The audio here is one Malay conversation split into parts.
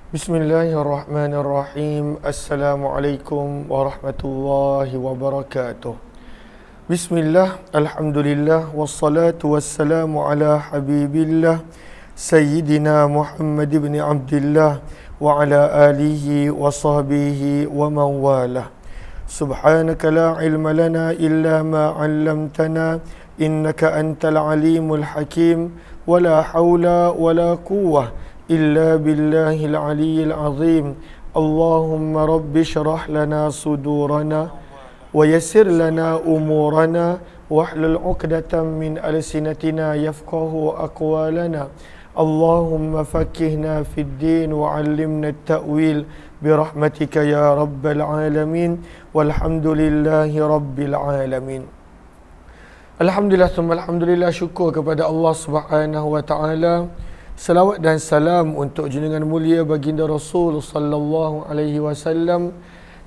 Bismillahirrahmanirrahim. Assalamualaikum warahmatullahi wabarakatuh. Bismillah, alhamdulillah, wassalatu wassalamu ala habibillah Sayyidina Muhammad ibn Abdullah wa ala alihi wa sahbihi wa man walah. Subhanaka la ilma lana illa ma 'allamtana innaka antal alimul hakim wa la hawla wa la quwwah إلا بالله العلي العظيم اللهم رب اشرح لنا صدورنا ويسر لنا أمورنا واحلل عقدة من ألسنتنا يفقه أقوالنا اللهم فقهنا في الدين وعلمنا التأويل برحمتك يا رب العالمين والحمد لله رب العالمين. Alhamdulillah, alhamdulillah, syukur kepada Allah Subhanahu wa taala. Salawat dan salam untuk junjungan mulia baginda Rasul sallallahu alaihi wasallam.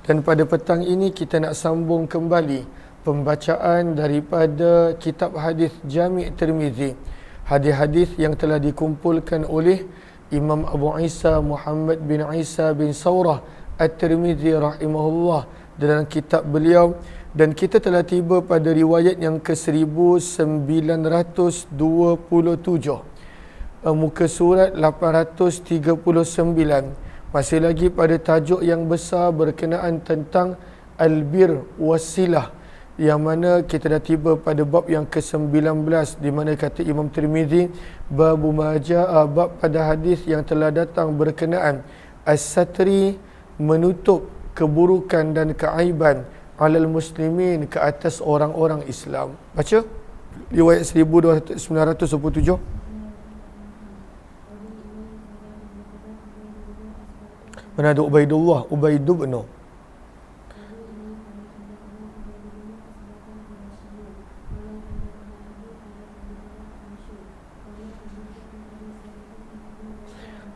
Dan pada petang ini kita nak sambung kembali pembacaan daripada kitab hadis Jami' Tirmizi. Hadis-hadis yang telah dikumpulkan oleh Imam Abu Isa Muhammad bin Isa bin Saurah At-Tirmizi rahimahullah dalam kitab beliau, dan kita telah tiba pada riwayat yang ke-1927. Muka surat 839, masih lagi pada tajuk yang besar berkenaan tentang albir wasilah, yang mana kita dah tiba pada bab yang ke-19, di mana kata Imam Tirmizi, babu majaa, bab pada hadis yang telah datang berkenaan as-satri, menutup keburukan dan keaiban, alal muslimin, ke atas orang-orang Islam. Baca riwayat 1927. Mana ada Ubaidullah, Ubaidu bin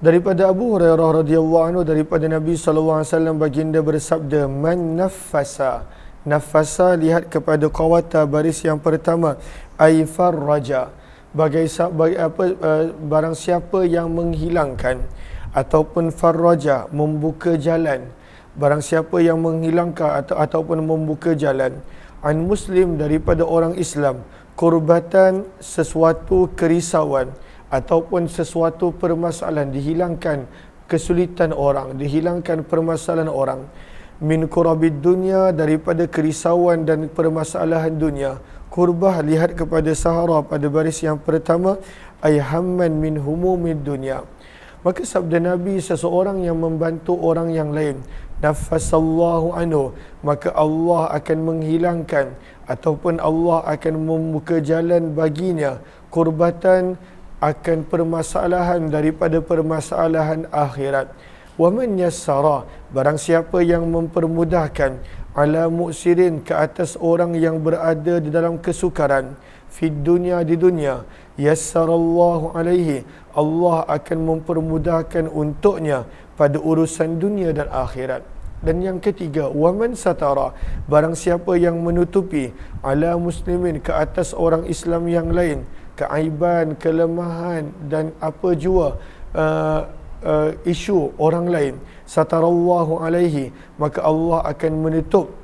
daripada Abu Hurairah radhiyallahu anhu, daripada Nabi sallallahu alaihi wasallam, baginda bersabda, man nafasa, nafasa lihat kepada qawata, baris yang pertama, ay farraja, barang siapa yang menghilangkan, ataupun farraja, membuka jalan, barang siapa yang menghilangkan ataupun membuka jalan, an muslim, daripada orang Islam, kurbatan, sesuatu kerisauan ataupun sesuatu permasalahan, dihilangkan kesulitan orang, dihilangkan permasalahan orang, min kurabid dunya, daripada kerisauan dan permasalahan dunia. Kurbah, lihat kepada sahara pada baris yang pertama, ay hamman min humumid dunya. Maka sabda Nabi, seseorang yang membantu orang yang lain, nafasallahu anhu, maka Allah akan menghilangkan ataupun Allah akan membuka jalan baginya, kurbatan, akan permasalahan daripada permasalahan akhirat. Wa man yassara, barang siapa yang mempermudahkan, ala mu'sirin, ke atas orang yang berada di dalam kesukaran, fid dunya, di dunia, yassarallahu alaihi, Allah akan mempermudahkan untuknya pada urusan dunia dan akhirat. Dan yang ketiga, waman satara, barang siapa yang menutupi, ala muslimin, ke atas orang Islam yang lain, keaiban, kelemahan dan apa jua isu orang lain, satarallahu alaihi, maka Allah akan menutup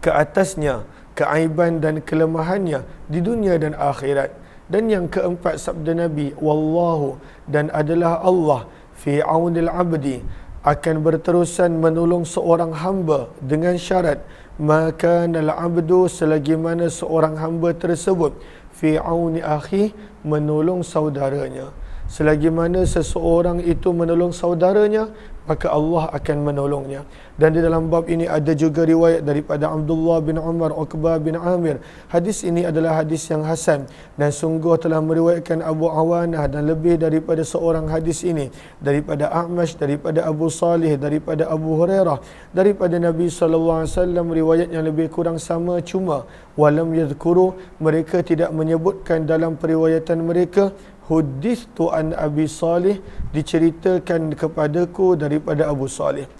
ke atasnya keaiban dan kelemahannya di dunia dan akhirat. Dan yang keempat, sabda Nabi, wallahu, dan adalah Allah, fi aunil abdi, akan berterusan menolong seorang hamba, dengan syarat, maka al abdu, selagi mana seorang hamba tersebut, fi auni akhi, menolong saudaranya. Selagi mana seseorang itu menolong saudaranya, maka Allah akan menolongnya. Dan di dalam bab ini ada juga riwayat daripada Abdullah bin Umar, Uqbah bin Amir. Hadis ini adalah hadis yang hasan, dan sungguh telah meriwayatkan Abu Awanah dan lebih daripada seorang hadis ini, daripada A'mash, daripada Abu Salih, daripada Abu Hurairah, daripada Nabi sallallahu alaihi wasallam. Riwayat yang lebih kurang sama, cuma walam yadhkuru, mereka tidak menyebutkan dalam periwayatan mereka, hudithtu an Abi Salih, diceritakan kepadaku daripada Abu Salih.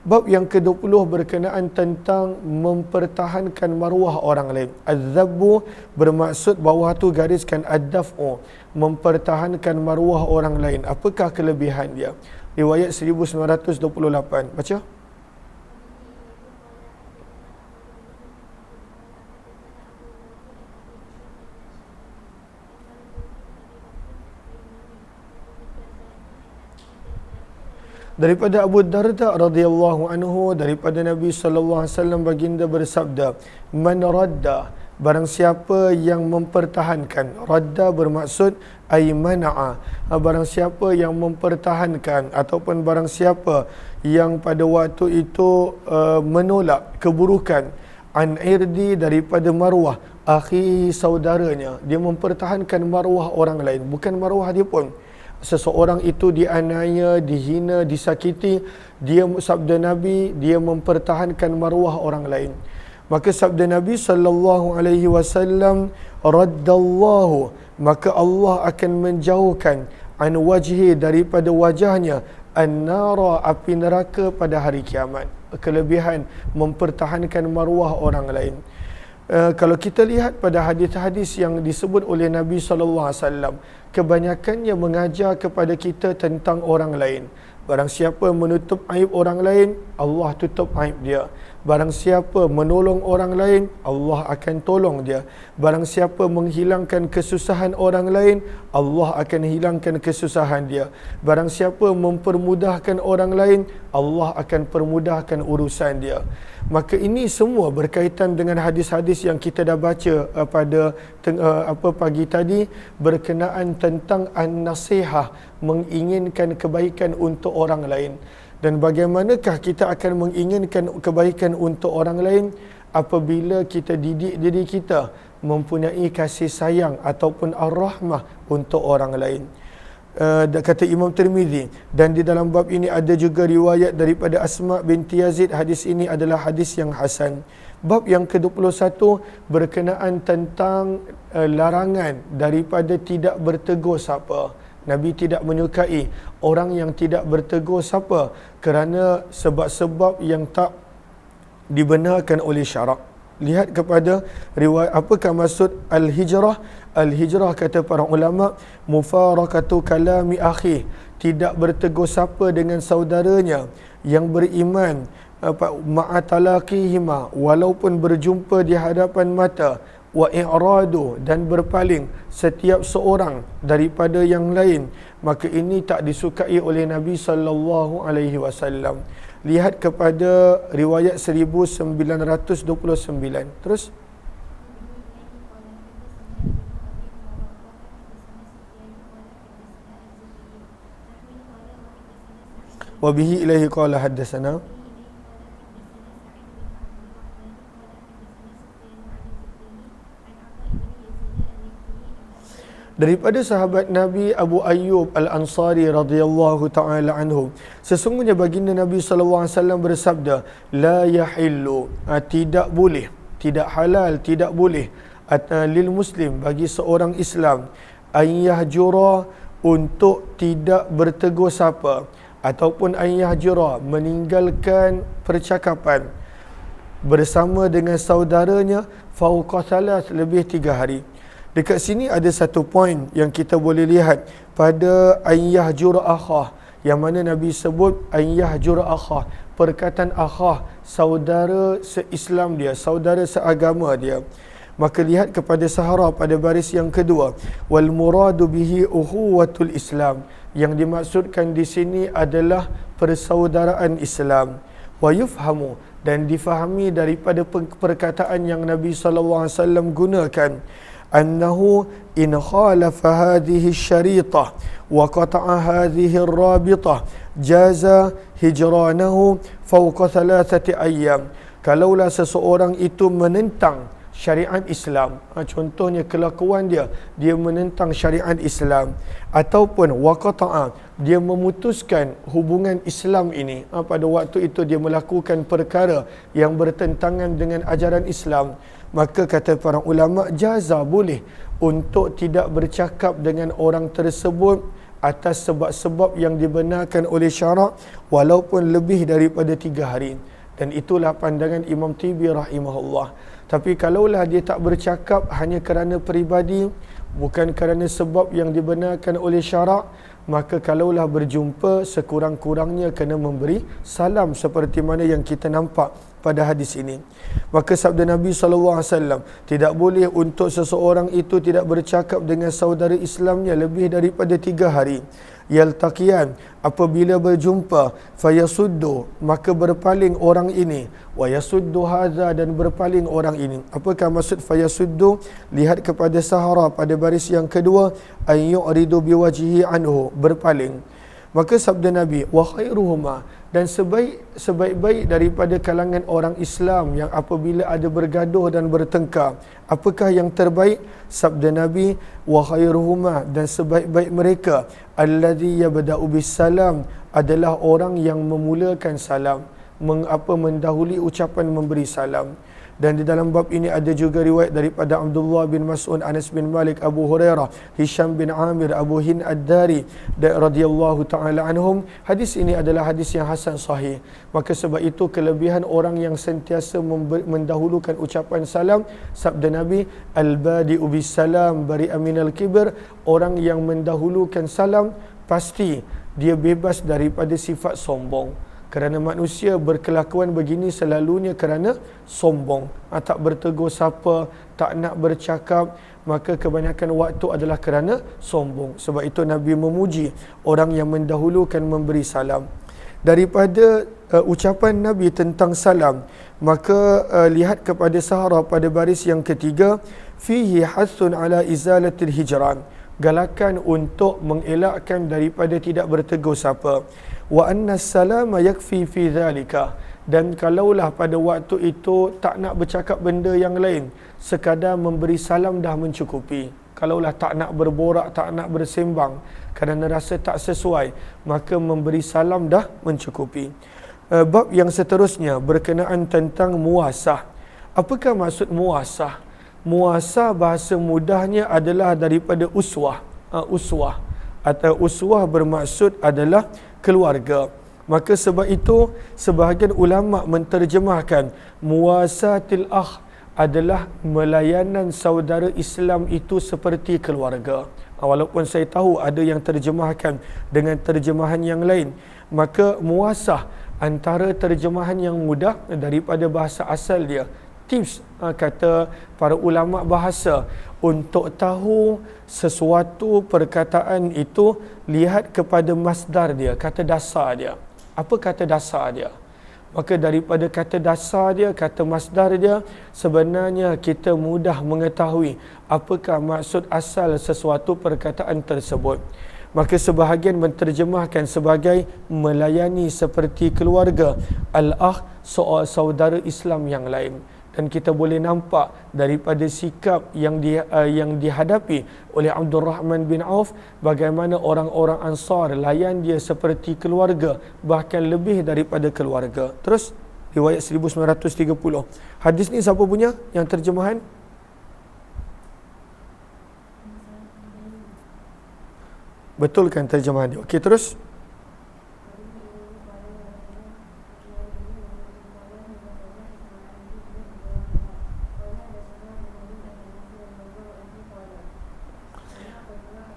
Bab yang ke-20 berkenaan tentang mempertahankan maruah orang lain. Az-zabbu bermaksud, bawah tu gariskan ad-daf'u, mempertahankan maruah orang lain. Apakah kelebihan dia? riwayat 1928. Baca. Daripada Abu Darda radhiyallahu anhu, daripada Nabi sallallahu alaihi wasallam baginda bersabda, man radda, barang siapa yang mempertahankan, radda bermaksud ay mana'a, barang siapa yang mempertahankan ataupun barang siapa yang pada waktu itu menolak keburukan, an irdi, daripada maruah akhi, saudaranya, dia mempertahankan maruah orang lain, bukan maruah dia pun. Seseorang itu dianiaya, dihina, disakiti, dia, sabda Nabi, dia mempertahankan maruah orang lain. Maka sabda Nabi sallallahu alaihi wasallam, raddallahu, maka Allah akan menjauhkan an wajhi, daripada wajahnya, an-nara, api neraka pada hari kiamat. Kelebihan mempertahankan maruah orang lain. Kalau kita lihat pada hadis-hadis yang disebut oleh Nabi sallallahu alaihi wasallam, kebanyakannya mengajar kepada kita tentang orang lain. Barang siapa menutup aib orang lain, Allah tutup aib dia. Barang siapa menolong orang lain, Allah akan tolong dia. Barang siapa menghilangkan kesusahan orang lain, Allah akan hilangkan kesusahan dia. Barang siapa mempermudahkan orang lain, Allah akan permudahkan urusan dia. Maka ini semua berkaitan dengan hadis-hadis yang kita dah baca pada pagi tadi, berkenaan tentang an-nasihah, menginginkan kebaikan untuk orang lain. Dan bagaimanakah kita akan menginginkan kebaikan untuk orang lain? Apabila kita didik diri kita mempunyai kasih sayang ataupun ar-rahmah untuk orang lain. Kata Imam Tirmizi, dan di dalam bab ini ada juga riwayat daripada Asma binti Yazid, hadis ini adalah hadis yang hasan. Bab yang ke-21 berkenaan tentang larangan daripada tidak bertegur sapa. Nabi tidak menyukai orang yang tidak bertegur sapa kerana sebab-sebab yang tak dibenarkan oleh syarak. Lihat kepada riwayat, apakah maksud al-hijrah? Al-hijrah, kata para ulama, mufarakatu kalami akhi, tidak bertegur sapa dengan saudaranya yang beriman, ma'atalaqihima, walaupun berjumpa di hadapan mata, wa i'radu, dan berpaling setiap seorang daripada yang lain, maka ini tak disukai oleh Nabi sallallahu alaihi wasallam. Lihat kepada riwayat 1929. Terus wa bihi ilaihi qala haddatsana. Daripada sahabat Nabi Abu Ayyub Al-Ansari radhiyallahu taala anhu, sesungguhnya baginda Nabi sallallahu alaihi wasallam bersabda, la yahillu, tidak boleh, tidak halal, tidak boleh, lil muslim, bagi seorang Islam, an yahjura, untuk tidak bertegur sapa, ataupun an yahjura, meninggalkan percakapan bersama dengan saudaranya, fauqa thalath, lebih 3 hari. Dekat sini ada satu poin yang kita boleh lihat pada ayyah jura akhah, yang mana Nabi sebut ayyah jura akhah, perkataan akhah, saudara se-Islam dia, saudara seagama dia. Maka lihat kepada Sahara pada baris yang kedua, wal muradu bihi ukhuwatul Islam, yang dimaksudkan di sini adalah persaudaraan Islam. Wa yufhamu, dan difahami daripada perkataan yang Nabi sallallahu alaihi wasallam gunakan, annahu in khalafa hadhihi syarita wa qata'a hadhihi rabita jaza hijranahu fawqa 3 ayyam. Kalaulah seseorang itu menentang syariat Islam, contohnya kelakuan dia menentang syariat Islam, ataupun waqata'a, dia memutuskan hubungan Islam ini, pada waktu itu dia melakukan perkara yang bertentangan dengan ajaran Islam, maka kata para ulama, jaza, boleh untuk tidak bercakap dengan orang tersebut atas sebab-sebab yang dibenarkan oleh syarak, walaupun lebih daripada 3 hari. Dan itulah pandangan Imam Tibi rahimahullah. Tapi kalaulah dia tak bercakap hanya kerana peribadi, bukan kerana sebab yang dibenarkan oleh syarak, maka kalaulah berjumpa sekurang-kurangnya kena memberi salam seperti mana yang kita nampak pada hadis ini. Maka sabda Nabi SAW, tidak boleh untuk seseorang itu tidak bercakap dengan saudara Islamnya lebih daripada 3 hari. Yaltaqiyan, apabila berjumpa, fayasuddu, maka berpaling orang ini, wa yasuddu hadza, dan berpaling orang ini. Apakah maksud fayasuddu? Lihat kepada sahara pada baris yang kedua, an yu'ridu biwajhihi anhu, berpaling. Maka sabda Nabi, wa khairuhuma, dan sebaik-baik daripada kalangan orang Islam yang apabila ada bergaduh dan bertengkar, apakah yang terbaik? Sabda Nabi, wa khairuhuma, dan sebaik-baik mereka, alladhi yabda'u bis salam, adalah orang yang memulakan salam, mendahului ucapan memberi salam. Dan di dalam bab ini ada juga riwayat daripada Abdullah bin Mas'ud, Anas bin Malik, Abu Hurairah, Hisham bin Amir, Abu Hind Ad-Dari radhiyallahu taala anhum. Hadis ini adalah hadis yang hasan sahih. Maka sebab itu kelebihan orang yang sentiasa mendahulukan ucapan salam, sabda Nabi, al-badi'u bis salam bari'a minal kibr, orang yang mendahulukan salam pasti dia bebas daripada sifat sombong. Kerana manusia berkelakuan begini selalunya kerana sombong, tak bertegur sapa, tak nak bercakap, maka kebanyakan waktu adalah kerana sombong. Sebab itu Nabi memuji orang yang mendahulukan memberi salam. Daripada ucapan Nabi tentang salam, maka lihat kepada sahara pada baris yang ketiga, fihi hasun ala izalatil hijran, galakan untuk mengelakkan daripada tidak bertegur sapa. Wa anna salama yakfi fi dhalika, dan kalaulah pada waktu itu tak nak bercakap benda yang lain, sekadar memberi salam dah mencukupi. Kalaulah tak nak berborak, tak nak bersembang kerana rasa tak sesuai, maka memberi salam dah mencukupi. Bab yang seterusnya berkenaan tentang muasah. Apakah maksud muasah? Muasah bahasa mudahnya adalah daripada uswah. Uswah atau uswah bermaksud adalah keluarga. Maka sebab itu sebahagian ulama menterjemahkan muwasatil akh adalah melayanan saudara Islam itu seperti keluarga. Walaupun saya tahu ada yang terjemahkan dengan terjemahan yang lain, maka muasah antara terjemahan yang mudah daripada bahasa asal dia. Tips kata para ulama bahasa untuk tahu sesuatu perkataan itu, lihat kepada masdar dia, kata dasar dia. Apa kata dasar dia? Maka daripada kata dasar dia, kata masdar dia, sebenarnya kita mudah mengetahui apakah maksud asal sesuatu perkataan tersebut. Maka sebahagian menterjemahkan sebagai melayani seperti keluarga, al-akh, saudara Islam yang lain. Dan kita boleh nampak daripada sikap yang dihadapi oleh Abdul Rahman bin Auf, bagaimana orang-orang Ansar layan dia seperti keluarga, bahkan lebih daripada keluarga. Terus riwayat 1930. Hadis ni siapa punya yang terjemahan? Betul kan terjemahan dia? Okey, terus.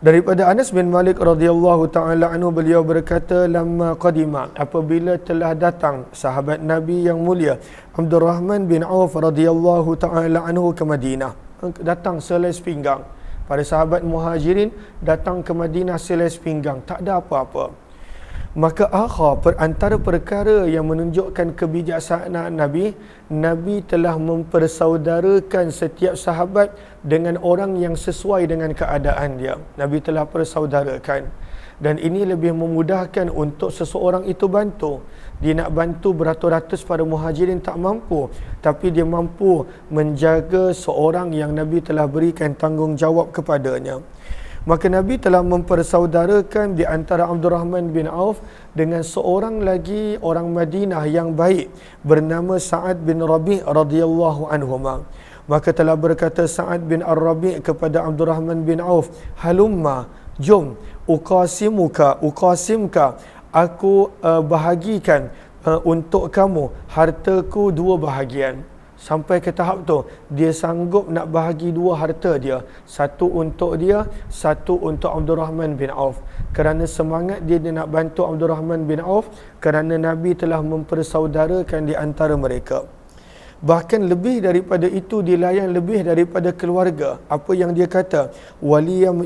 Daripada Anas bin Malik radhiyallahu taala anhu, beliau berkata, lamma qadima, apabila telah datang sahabat Nabi yang mulia Abdul Rahman bin Auf radhiyallahu taala anhu ke Madinah, datang selai pinggang. Para sahabat Muhajirin datang ke Madinah selai pinggang, tak ada apa-apa. Maka antara perkara yang menunjukkan kebijaksanaan Nabi, Nabi telah mempersaudarakan setiap sahabat dengan orang yang sesuai dengan keadaan dia. Nabi telah persaudarakan. Dan ini lebih memudahkan untuk seseorang itu bantu. Dia nak bantu beratus-ratus para Muhajirin tak mampu, tapi dia mampu menjaga seorang yang Nabi telah berikan tanggungjawab kepadanya. Maka Nabi telah mempersaudarakan di antara Abdul Rahman bin Auf dengan seorang lagi orang Madinah yang baik bernama Sa'ad bin Rabi' radhiyallahu anhuma. Maka telah berkata Sa'ad bin Ar-Rabi' kepada Abdul Rahman bin Auf, halumma, jom, uqasimka, aku bahagikan untuk kamu hartaku 2 bahagian. Sampai ke tahap tu, dia sanggup nak bahagi dua harta dia. Satu untuk dia, satu untuk Abdul Rahman bin Auf. Kerana semangat dia nak bantu Abdul Rahman bin Auf, kerana Nabi telah mempersaudarakan di antara mereka. Bahkan lebih daripada itu, dilayan lebih daripada keluarga. Apa yang dia kata? Waliyam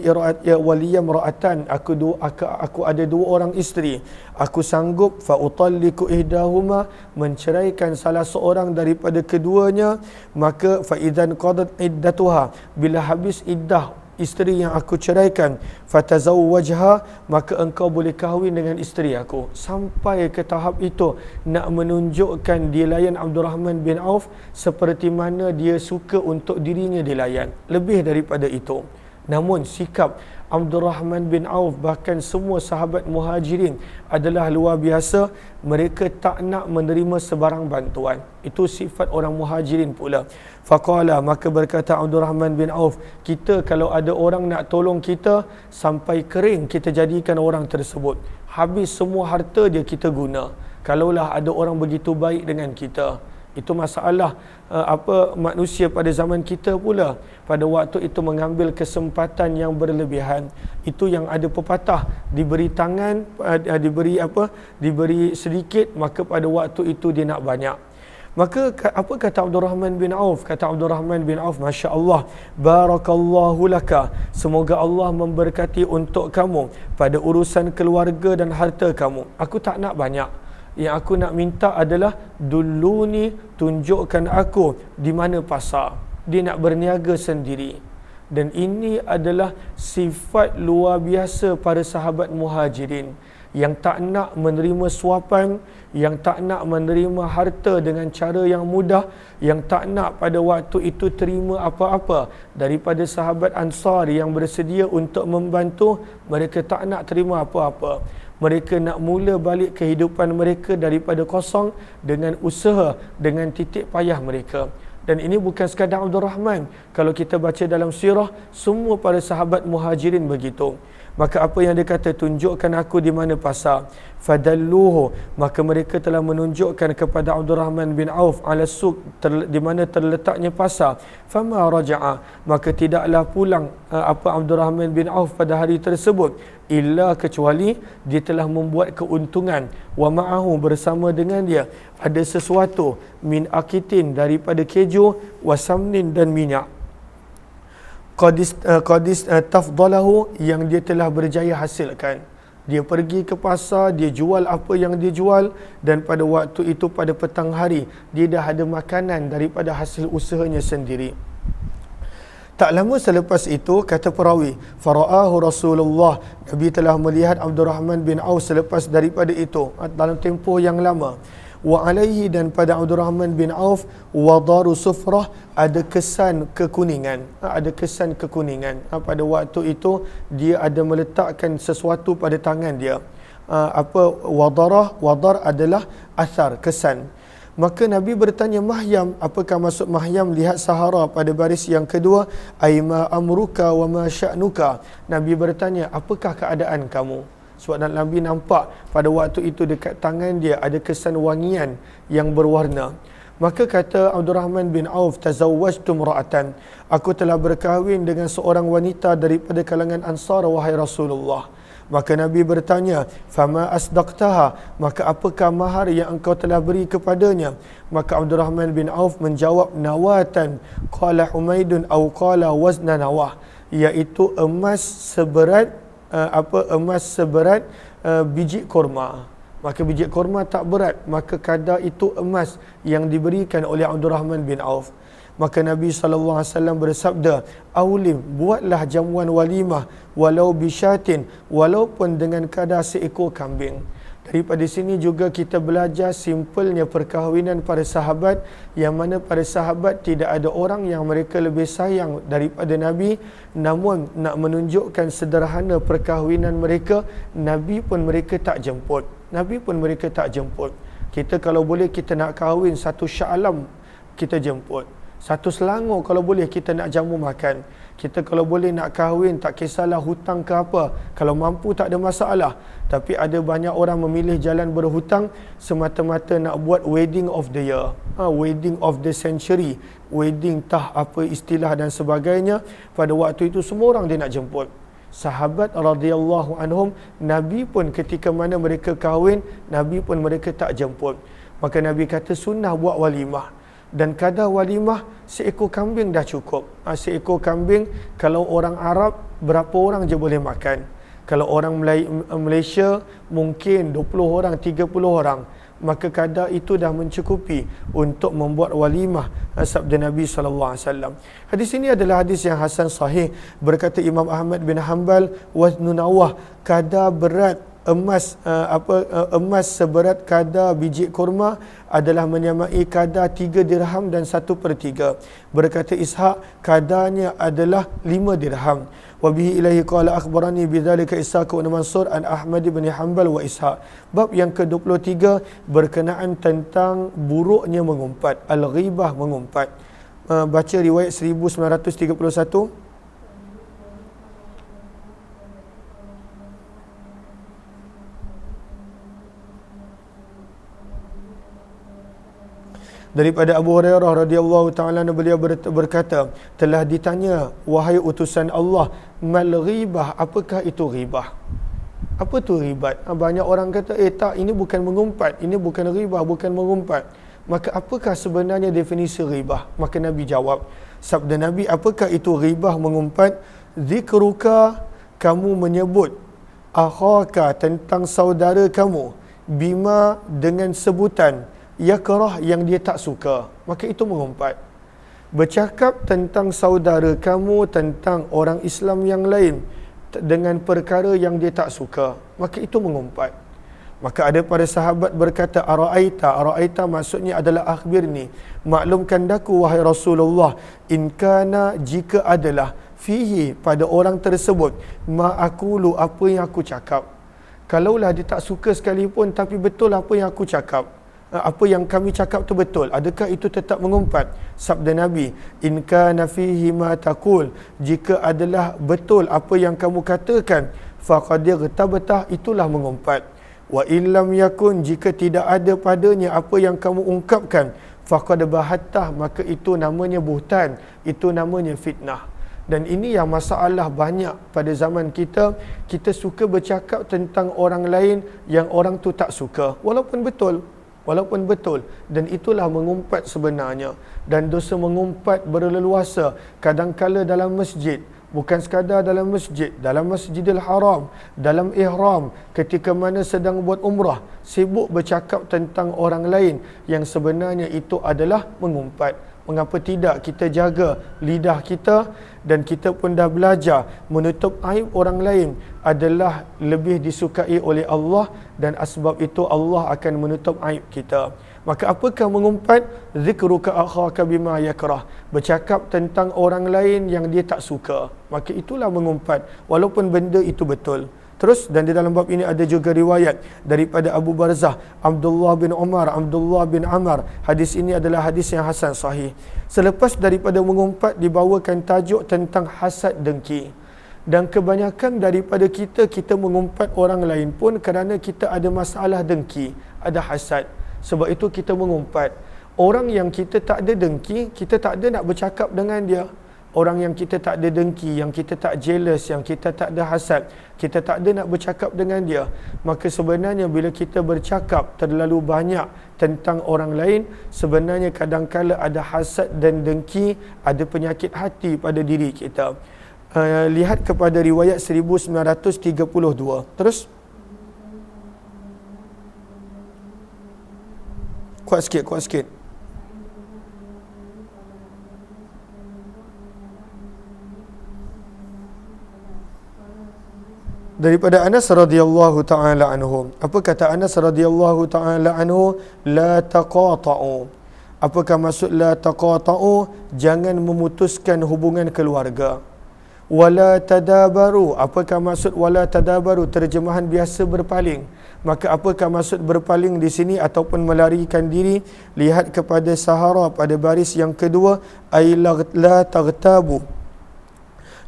ra'atan, aku ada dua orang isteri. Aku sanggup fa utalliqu ihdahuma, menceraikan salah seorang daripada keduanya. Maka fa idzan qadat iddatuha, bila habis iddah isteri yang aku ceraikan, fatazawwajha, maka engkau boleh kahwin dengan isteri aku. Sampai ke tahap itu, nak menunjukkan dilayan Abdul Rahman bin Auf seperti mana dia suka untuk dirinya dilayan. Lebih daripada itu. Namun sikap Abdul Rahman bin Auf, bahkan semua sahabat muhajirin adalah luar biasa. Mereka tak nak menerima sebarang bantuan. Itu sifat orang muhajirin pula. Faqala, maka berkata Abdul Rahman bin Auf, kita kalau ada orang nak tolong kita, sampai kering kita jadikan orang tersebut. Habis semua harta dia kita guna. Kalaulah ada orang begitu baik dengan kita. Itu masalah manusia pada zaman kita pula. Pada waktu itu mengambil kesempatan yang berlebihan. Itu yang ada pepatah, diberi tangan, diberi sedikit, maka pada waktu itu dia nak banyak. Maka apa kata Abdul Rahman bin Auf? Kata Abdul Rahman bin Auf, Masya Allah, barakallahu laka, semoga Allah memberkati untuk kamu pada urusan keluarga dan harta kamu. Aku tak nak banyak. Yang aku nak minta adalah duluni, tunjukkan aku di mana pasar. Dia nak berniaga sendiri. Dan ini adalah sifat luar biasa para sahabat muhajirin, yang tak nak menerima suapan, yang tak nak menerima harta dengan cara yang mudah, yang tak nak pada waktu itu terima apa-apa daripada sahabat Ansar yang bersedia untuk membantu. Mereka tak nak terima apa-apa. Mereka nak mula balik kehidupan mereka daripada kosong dengan usaha, dengan titik payah mereka. Dan ini bukan sekadar Abdul Rahman. Kalau kita baca dalam sirah, semua para sahabat muhajirin begitu. Maka apa yang dia kata, tunjukkan aku di mana pasar. Fadalluhu, maka mereka telah menunjukkan kepada Abdul Rahman bin Auf ala suq, di mana terletaknya pasar. Fama raja'a, maka tidaklah pulang Abdul Rahman bin Auf pada hari tersebut, illa kecuali dia telah membuat keuntungan. Wa ma'ahu, bersama dengan dia ada sesuatu, min akitin, daripada keju, wasamnin, dan minyak. Qadis tafdalahu, yang dia telah berjaya hasilkan. Dia pergi ke pasar, dia jual apa yang dia jual, dan pada waktu itu pada petang hari dia dah ada makanan daripada hasil usahanya sendiri. Tak lama selepas itu, kata perawi, fara'ahu Rasulullah, Nabi telah melihat Abdul Rahman bin Auf selepas daripada itu, dalam tempoh yang lama. Wa alaihi, dan pada Abdul Rahman bin Auf, wadaru sufrah, ada kesan kekuningan. Ada kesan kekuningan. Pada waktu itu dia ada meletakkan sesuatu pada tangan dia. Wadar adalah athar, kesan. Maka Nabi bertanya, Mahyam, apakah maksud Mahyam? Lihat Sahara pada baris yang kedua. Aima amruka wa ma sya'nuka. Nabi bertanya, apakah keadaan kamu? Sebab Nabi nampak pada waktu itu dekat tangan dia ada kesan wangian yang berwarna. Maka kata Abdul Rahman bin Auf, tazawwajtu imra'atan, aku telah berkahwin dengan seorang wanita daripada kalangan Ansar, wahai Rasulullah. Maka Nabi bertanya, fama asdaqtaha, maka apakah mahar yang engkau telah beri kepadanya? Maka Abdul Rahman bin Auf menjawab, nawatan, qala Humaidun aw qala wazna nawah, iaitu emas seberat biji korma. Maka biji korma tak berat, maka kadar itu emas yang diberikan oleh Abdul Rahman bin Auf. Maka Nabi SAW bersabda, Aulim, buatlah jamuan walimah, walau bisyatin, walaupun dengan kadar seekor kambing. Daripada sini juga kita belajar simpelnya perkahwinan para sahabat, yang mana para sahabat tidak ada orang yang mereka lebih sayang daripada Nabi. Namun nak menunjukkan sederhana perkahwinan mereka, Nabi pun mereka tak jemput. Kita kalau boleh, kita nak kahwin satu Sya'alam, kita jemput. Satu selangor kalau boleh kita nak jamu makan. Kita kalau boleh nak kahwin, tak kisahlah hutang ke apa. Kalau mampu tak ada masalah. Tapi ada banyak orang memilih jalan berhutang semata-mata nak buat wedding of the year. Wedding of the century. Wedding tah apa istilah dan sebagainya. Pada waktu itu semua orang dia nak jemput. Sahabat radhiyallahu anhum, Nabi pun ketika mana mereka kahwin, Nabi pun mereka tak jemput. Maka Nabi kata sunnah buat walimah. Dan kadar walimah seekor kambing dah cukup. Seekor kambing kalau orang Arab berapa orang je boleh makan. Kalau orang Malaysia mungkin 20 orang, 30 orang. Maka kadar itu dah mencukupi untuk membuat walimah, sabda Nabi SAW. Hadis ini adalah hadis yang hasan sahih. Berkata Imam Ahmad bin Hanbal, waznu nawah, kadar berat emas emas seberat kadar biji kurma adalah menyamai kadar 3 dirham dan 1/3. Berkata Ishaq, kadarnya adalah 5 dirham. Wa bihi ilaihi qala akhbarani bidzalika Ishaq bin Mansur an Ahmad bin Hanbal wa Ishaq. Bab yang ke-23 berkenaan tentang buruknya mengumpat, al-ghibah, mengumpat. Baca riwayat 1931. Daripada Abu Hurairah radhiyallahu taala beliau berkata, telah ditanya, wahai utusan Allah, mal ghibah, apakah itu ghibah? Apa tu ghibat? Banyak orang kata, tak, ini bukan mengumpat, ini bukan ghibah, bukan mengumpat. Maka apakah sebenarnya definisi ghibah? Maka Nabi jawab, sabda Nabi, apakah itu ghibah, mengumpat? Zikruka, kamu menyebut akhaka, tentang saudara kamu, bima, dengan sebutan yakrah, yang dia tak suka, maka itu mengumpat. Bercakap tentang saudara kamu, tentang orang Islam yang lain dengan perkara yang dia tak suka, maka itu mengumpat. Maka ada para sahabat berkata, Ara'aita maksudnya adalah akhbirni, maklumkan daku wahai Rasulullah, in kana, jika adalah, fihi, pada orang tersebut, ma aqulu, apa yang aku cakap. Kalaulah dia tak suka sekalipun, tapi betul apa yang aku cakap, apa yang kami cakap tu betul, adakah itu tetap mengumpat? Sabda Nabi, in kana fihi ma taqul, jika adalah betul apa yang kamu katakan, faqad irtabtah, itulah mengumpat. Wa illam yakun, jika tidak ada padanya apa yang kamu ungkapkan, faqad bahattah, maka itu namanya buhtan, itu namanya fitnah. Dan ini yang masalah banyak pada zaman kita. Kita suka bercakap tentang orang lain yang orang tu tak suka, walaupun betul, dan itulah mengumpat sebenarnya. Dan dosa mengumpat berleluasa, kadangkala dalam masjid, bukan sekadar dalam masjid, dalam Masjidil Haram, dalam ihram, ketika mana sedang buat umrah, sibuk bercakap tentang orang lain yang sebenarnya itu adalah mengumpat. Mengapa tidak kita jaga lidah kita, dan kita pun dah belajar menutup aib orang lain adalah lebih disukai oleh Allah, dan asbab itu Allah akan menutup aib kita. Maka apakah mengumpat? Zikruka akhaka bima yakrah, bercakap tentang orang lain yang dia tak suka, maka itulah mengumpat, walaupun benda itu betul. Terus, dan di dalam bab ini ada juga riwayat daripada Abu Barzah, Abdullah bin Umar, Abdullah bin Amr. Hadis ini adalah hadis yang hasan sahih. Selepas daripada mengumpat, dibawakan tajuk tentang hasad dengki. Dan kebanyakan daripada kita mengumpat orang lain pun kerana kita ada masalah dengki, ada hasad. Sebab itu kita mengumpat. Orang yang kita tak ada dengki, kita tak ada nak bercakap dengan dia. Orang yang kita tak ada dengki, yang kita tak jealous, yang kita tak ada hasad, kita tak ada nak bercakap dengan dia. Maka sebenarnya bila kita bercakap terlalu banyak tentang orang lain, sebenarnya kadangkala ada hasad dan dengki, ada penyakit hati pada diri kita. Lihat kepada riwayat 1932. Terus, kuat sikit. Daripada Anas radhiyallahu taala anhu. Apa kata Anas radhiyallahu taala anhu? La taqata'u. Apakah maksud la taqata'u? Jangan memutuskan hubungan keluarga. Wala tadabaru. Apakah maksud wala tadabaru? Terjemahan biasa berpaling. Maka apakah maksud berpaling di sini ataupun melarikan diri? Lihat kepada sahara pada baris yang kedua, ay la taghtabu.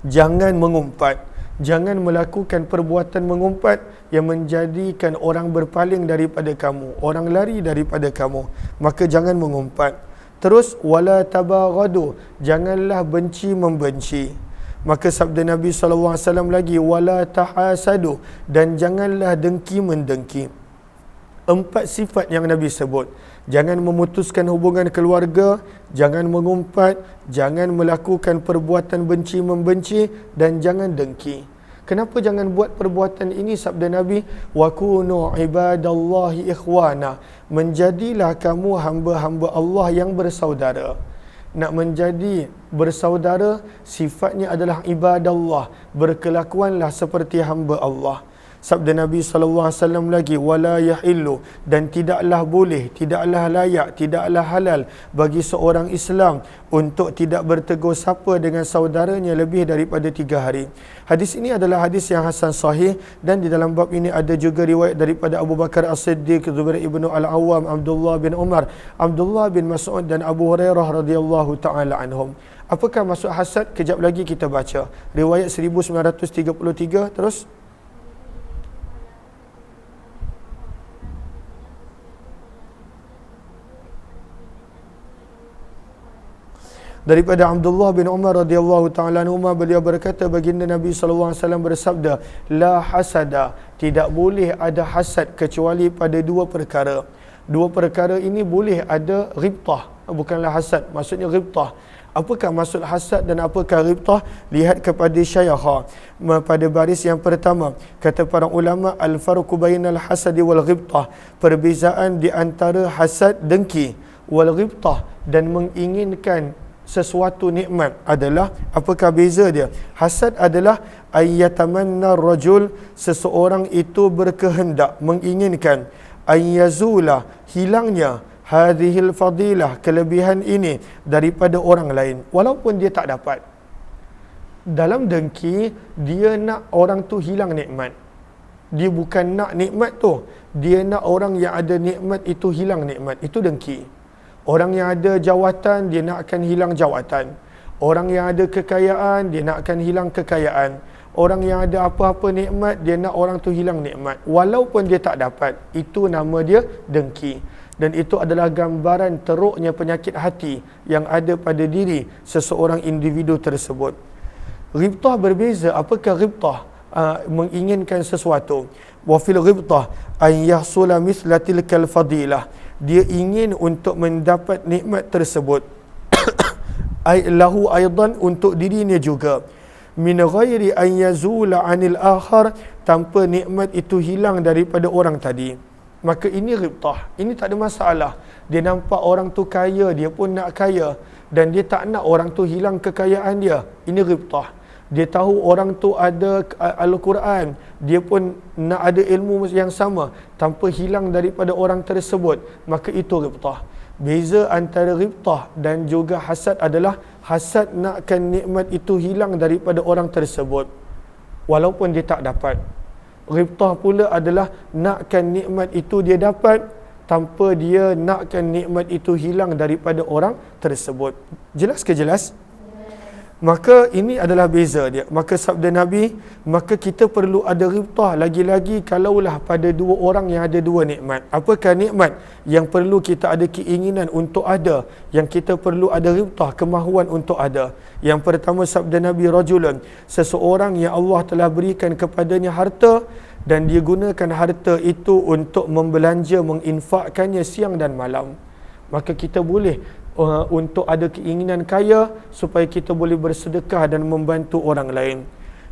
Jangan mengumpat. Jangan melakukan perbuatan mengumpat yang menjadikan orang berpaling daripada kamu, orang lari daripada kamu. Maka jangan mengumpat. Terus wala tabaghadu. Janganlah benci membenci. Maka sabda Nabi SAW lagi, wala tahasadu, dan janganlah dengki mendengki. 4 sifat yang Nabi sebut. Jangan memutuskan hubungan keluarga, jangan mengumpat, jangan melakukan perbuatan benci membenci, dan jangan dengki. Kenapa jangan buat perbuatan ini? Sabda Nabi, wa kunu ibadallahi ikhwana. Menjadilah kamu hamba-hamba Allah yang bersaudara. Nak menjadi bersaudara, sifatnya adalah ibadallah. Berkelakuanlah seperti hamba Allah. Sabda Nabi SAW lagi, wala yahillu, dan tidaklah boleh, tidaklah layak, tidaklah halal bagi seorang Islam untuk tidak bertegur sapa dengan saudaranya lebih daripada 3 hari. Hadis ini adalah hadis yang hasan sahih, dan di dalam bab ini ada juga riwayat daripada Abu Bakar As-Siddiq, Zubair ibnu Al-Awwam, Abdullah bin Umar, Abdullah bin Mas'ud dan Abu Hurairah radhiyallahu taala anhum. Apakah maksud hasad? Kejap lagi kita baca. Riwayat 1933 terus. Daripada Abdullah bin Umar radhiyallahu taala anhuma, beliau berkata, baginda Nabi sallallahu alaihi wasallam bersabda, la hasada, tidak boleh ada hasad kecuali pada 2 perkara. 2 perkara ini boleh ada ghibtah, bukanlah hasad, maksudnya ghibtah. Apakah maksud hasad dan apakah ghibtah? Lihat kepada syayakha pada baris yang pertama. Kata para ulama, al-farqu bainal hasadi wal ghibtah, perbezaan di antara hasad dengki wal ghibtah dan menginginkan sesuatu nikmat adalah, apakah beza dia? Hasad adalah ayyatamanna rajul, seseorang itu berkehendak, menginginkan, ayyazula, hilangnya, hadhil fadilah, kelebihan ini daripada orang lain, walaupun dia tak dapat. Dalam dengki, dia nak orang tu hilang nikmat. Dia bukan nak nikmat tu, dia nak orang yang ada nikmat itu hilang nikmat. Itu dengki. Orang yang ada jawatan, dia nak akan hilang jawatan. Orang yang ada kekayaan, dia nak akan hilang kekayaan. Orang yang ada apa-apa nikmat, dia nak orang tu hilang nikmat, walaupun dia tak dapat. Itu nama dia dengki. Dan itu adalah gambaran teruknya penyakit hati yang ada pada diri seseorang individu tersebut. Ghibtah berbeza. Apakah ghibtah? Menginginkan sesuatu. Wa fil ghibtah an yahsula mithla tilkal fadilah, dia ingin untuk mendapat nikmat tersebut. Lahu aidan, untuk dirinya juga. Min ghairi an yazula anil akhar, tanpa nikmat itu hilang daripada orang tadi. Maka ini ghibtah. Ini tak ada masalah. Dia nampak orang tu kaya, dia pun nak kaya, dan dia tak nak orang tu hilang kekayaan dia. Ini ghibtah. Dia tahu orang tu ada Al-Quran, dia pun nak ada ilmu yang sama tanpa hilang daripada orang tersebut. Maka itu ghibtah. Beza antara ghibtah dan juga hasad adalah, hasad nakkan nikmat itu hilang daripada orang tersebut walaupun dia tak dapat. Ghibtah pula adalah nakkan nikmat itu dia dapat tanpa dia nakkan nikmat itu hilang daripada orang tersebut. Jelas ke jelas? Maka ini adalah beza dia. Maka sabda Nabi, maka kita perlu ada ghibtah, lagi-lagi kalaulah pada 2 orang yang ada 2 nikmat. Apakah nikmat yang perlu kita ada keinginan untuk ada, yang kita perlu ada ghibtah, kemahuan untuk ada? Yang pertama sabda Nabi, rajulun, seseorang yang Allah telah berikan kepadanya harta dan dia gunakan harta itu untuk membelanja, menginfakkannya siang dan malam. Maka kita boleh untuk ada keinginan kaya supaya kita boleh bersedekah dan membantu orang lain.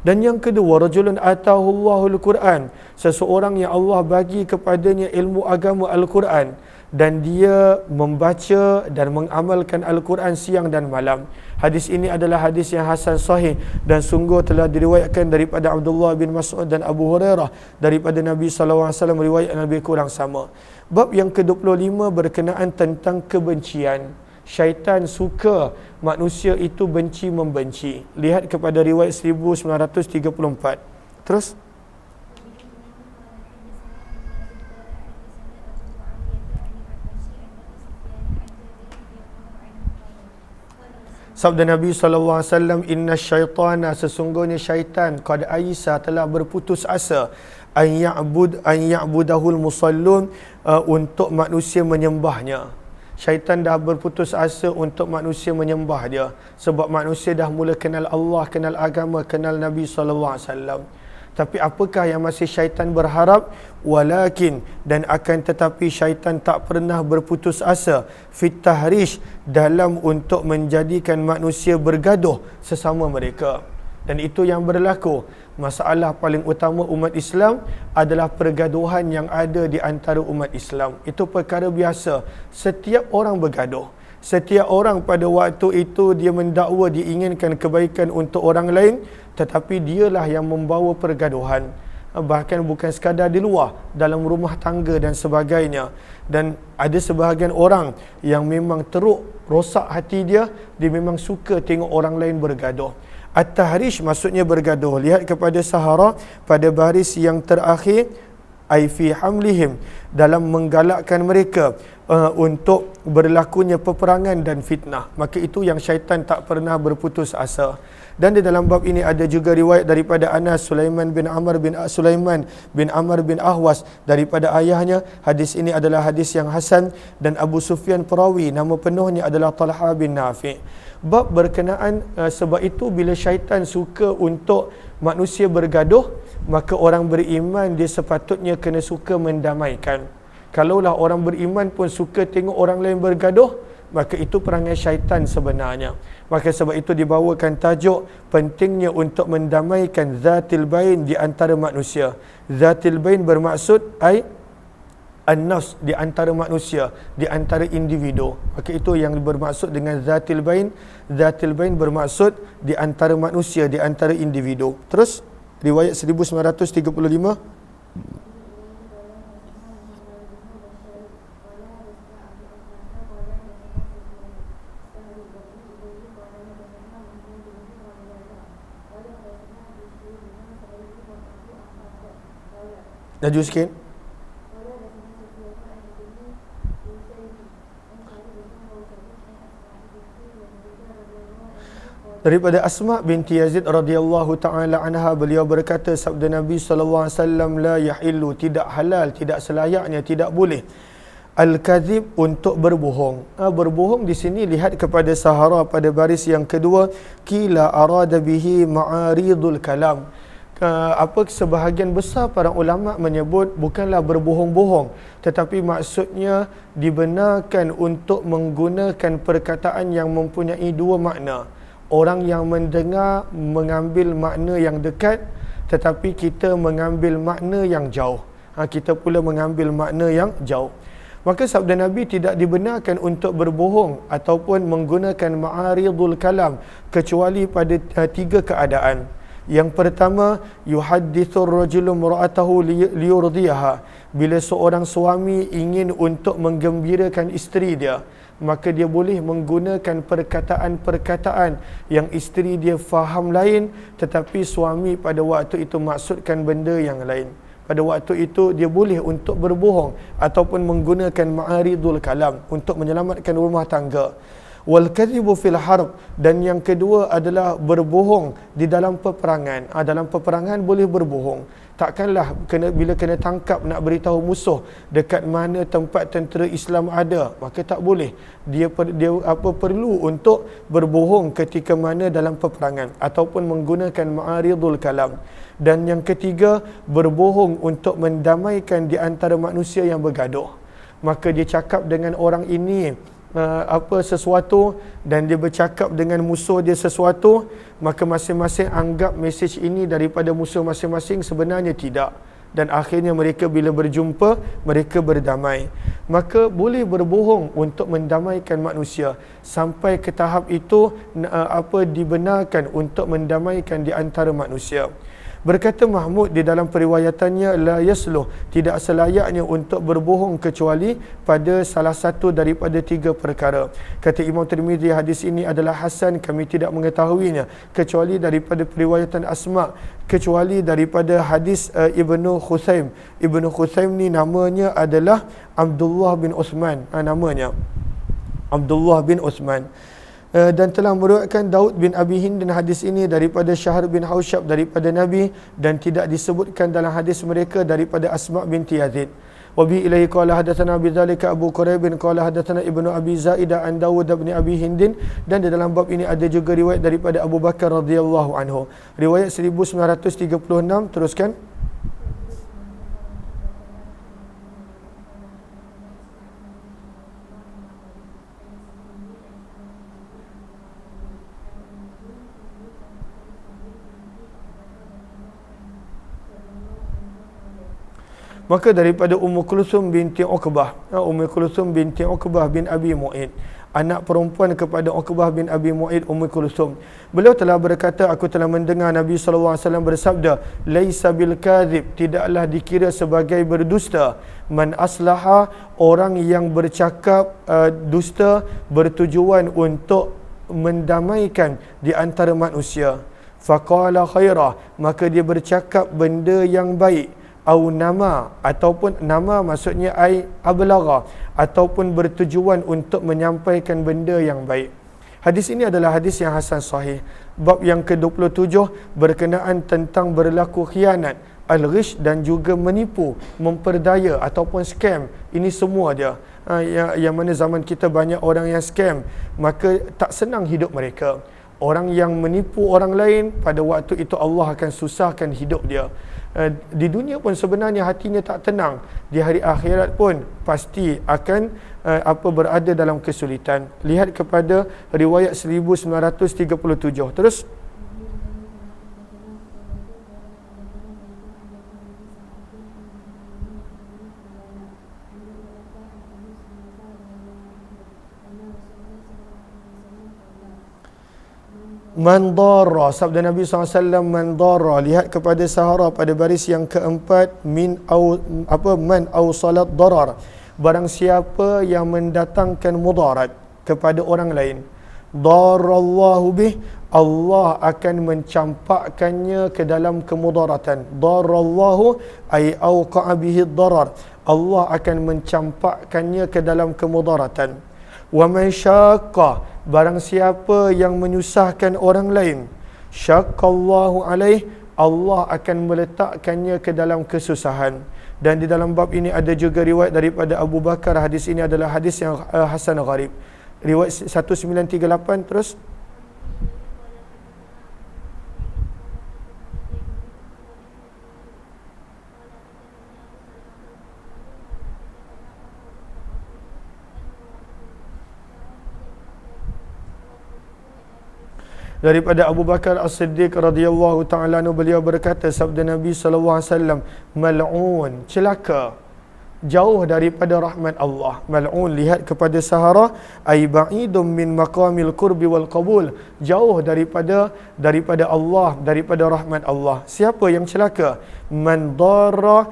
Dan yang kedua, rajulun atahullahul Quran, seseorang yang Allah bagi kepadanya ilmu agama Al-Quran dan dia membaca dan mengamalkan Al-Quran siang dan malam. Hadis ini adalah hadis yang hasan sahih dan sungguh telah diriwayatkan daripada Abdullah bin Mas'ud dan Abu Hurairah daripada Nabi SAW. Riwayat Nabi kurang sama. Bab yang ke-25 berkenaan tentang kebencian. syaitan suka manusia itu benci membenci. Lihat kepada riwayat 1934. Terus sabda Nabi SAW, inna syaitana, sesungguhnya syaitan, qad aisa, telah berputus asa, an ya'budahul musallun, untuk manusia menyembahnya. Syaitan dah berputus asa untuk manusia menyembah dia, sebab manusia dah mula kenal Allah, kenal agama, kenal Nabi SAW. Tapi apakah yang masih syaitan berharap? Walakin, dan akan tetapi syaitan tak pernah berputus asa fit tahrish, dalam untuk menjadikan manusia bergaduh sesama mereka. Dan itu yang berlaku. Masalah paling utama umat Islam adalah pergaduhan yang ada di antara umat Islam. Itu perkara biasa. Setiap orang bergaduh. Setiap orang pada waktu itu dia mendakwa diinginkan kebaikan untuk orang lain, tetapi dialah yang membawa pergaduhan. Bahkan bukan sekadar di luar, dalam rumah tangga dan sebagainya. Dan ada sebahagian orang yang memang teruk, rosak hati dia memang suka tengok orang lain bergaduh. At-tahrish maksudnya bergaduh. Lihat kepada Sahara pada baris yang terakhir, ai fi hamlihim, dalam menggalakkan mereka untuk berlakunya peperangan dan fitnah. Maka itu yang syaitan tak pernah berputus asa. Dan di dalam bab ini ada juga riwayat daripada Anas Sulaiman bin Amr bin Ahwas daripada ayahnya. Hadis ini adalah hadis yang hasan, dan Abu Sufyan perawi, nama penuhnya adalah Talha bin Nafi'. Bab berkenaan sebab itu bila syaitan suka untuk manusia bergaduh, maka orang beriman dia sepatutnya kena suka mendamaikan. Kalaulah orang beriman pun suka tengok orang lain bergaduh, maka itu perangai syaitan sebenarnya. Maka sebab itu dibawakan tajuk pentingnya untuk mendamaikan zatil bain di antara manusia. Zatil bain bermaksud ai an-nafs, di antara manusia, di antara individu. Maka itu yang bermaksud dengan zatil bain. Zatil bain bermaksud di antara manusia, di antara individu. Terus riwayat 1935. Laju sikit. Daripada Asma binti Yazid radhiyallahu taala anha, beliau berkata, sabda Nabi sallallahu alaihi wasallam, la yahillu, tidak halal, tidak selayaknya, tidak boleh al-kadzib, untuk berbohong. Berbohong di sini lihat kepada Sahara pada baris yang kedua, qila arada bihi ma'aridul kalam. Sebahagian besar para ulama menyebut bukanlah berbohong-bohong, tetapi maksudnya dibenarkan untuk menggunakan perkataan yang mempunyai dua makna. Orang yang mendengar mengambil makna yang dekat, tetapi kita mengambil makna yang jauh. Kita pula mengambil makna yang jauh. Maka sabda Nabi tidak dibenarkan untuk berbohong ataupun menggunakan ma'aridul kalam kecuali pada tiga keadaan. Yang pertama, yuhaddithur rajulu imra'atahu liyurdiyaha. Bila seorang suami ingin untuk menggembirakan isteri dia, maka dia boleh menggunakan perkataan-perkataan yang isteri dia faham lain, tetapi suami pada waktu itu maksudkan benda yang lain. Pada waktu itu dia boleh untuk berbohong ataupun menggunakan ma'aridul kalam untuk menyelamatkan rumah tangga. Wal kadhibu fil harb, dan yang kedua adalah berbohong di dalam peperangan. Dalam peperangan boleh berbohong. Takkanlah bila kena tangkap nak beritahu musuh dekat mana tempat tentera Islam ada, maka tak boleh. Dia perlu untuk berbohong ketika mana dalam peperangan ataupun menggunakan ma'aridul kalam. Dan yang ketiga, berbohong untuk mendamaikan di antara manusia yang bergaduh. Maka dia cakap dengan orang ini sesuatu dan dia bercakap dengan musuh dia sesuatu, maka masing-masing anggap mesej ini daripada musuh masing-masing, sebenarnya tidak. Dan akhirnya mereka bila berjumpa, mereka berdamai. Maka boleh berbohong untuk mendamaikan manusia. Sampai ke tahap itu dibenarkan untuk mendamaikan di antara manusia. Berkata Mahmud di dalam periwayatannya, la yasluh, tidak selayaknya untuk berbohong kecuali pada salah satu daripada 3 perkara. Kata Imam Tirmizi, hadis ini adalah hasan, kami tidak mengetahuinya kecuali daripada periwayatan Asma, kecuali daripada hadis Ibnu Khusaim. Ibnu Khusaim ni namanya adalah Abdullah bin Uthman, namanya Abdullah bin Uthman. Dan telah meriwayatkan Daud bin Abi Hind dan hadis ini daripada Syahr bin Hausyab daripada Nabi, dan tidak disebutkan dalam hadis mereka daripada Asma binti Yazid. Wa bi ilaihi qala hadatsana bidzalika Abu Quraib bin qala hadatsana Ibnu Abi Zaidah an Dawud bin Abi Hind, dan di dalam bab ini ada juga riwayat daripada Abu Bakar radhiyallahu anhu. Riwayat 1936, teruskan. Maka daripada Ummu Kulsum binti Uqbah, Ummu Kulsum binti Uqbah bin Abi Mu'id, anak perempuan kepada Uqbah bin Abi Mu'id, Ummu Kulsum. Beliau telah berkata, aku telah mendengar Nabi SAW bersabda, laisa bil kadhib, tidaklah dikira sebagai berdusta, man aslaha, orang yang bercakap dusta bertujuan untuk mendamaikan di antara manusia. Faqala khairah, maka dia bercakap benda yang baik. Au nama, ataupun nama maksudnya ai ablagha, ataupun bertujuan untuk menyampaikan benda yang baik. Hadis ini adalah hadis yang hasan sahih. Bab yang ke-27 berkenaan tentang berlaku khianat, al-ghish, dan juga menipu, memperdaya ataupun scam. Ini semua dia. Yang mana zaman kita banyak orang yang scam, maka tak senang hidup mereka. Orang yang menipu orang lain, pada waktu itu Allah akan susahkan hidup dia. Di dunia pun sebenarnya hatinya tak tenang. Di hari akhirat pun pasti akan berada dalam kesulitan. Lihat kepada riwayat 1937. Terus. Man darra, sabda Nabi SAW, man darra, lihat kepada Sahara pada baris yang keempat, man salat darar, barang siapa yang mendatangkan mudarat kepada orang lain, darallahu bih, Allah akan mencampakkannya ke dalam kemudaratan. Darallahu ay awqa'a bihi darar, Allah akan mencampakkannya ke dalam kemudaratan. Wa man syaqqa, barang siapa yang menyusahkan orang lain, syaqqallahu alaih, Allah akan meletakkannya ke dalam kesusahan. Dan di dalam bab ini ada juga riwayat daripada Abu Bakar. Hadis ini adalah hadis yang hasan gharib. Riwayat 1938, terus. Daripada Abu Bakar As-Siddiq radhiyallahu ta'ala anhu, beliau berkata, sabda Nabi SAW, mal'un, celaka, jauh daripada rahmat Allah. Mal'un, lihat kepada Sahara, ay ba'idum min maqamil qurbi wal qabul, jauh daripada Allah, daripada rahmat Allah. Siapa yang celaka? Man darra,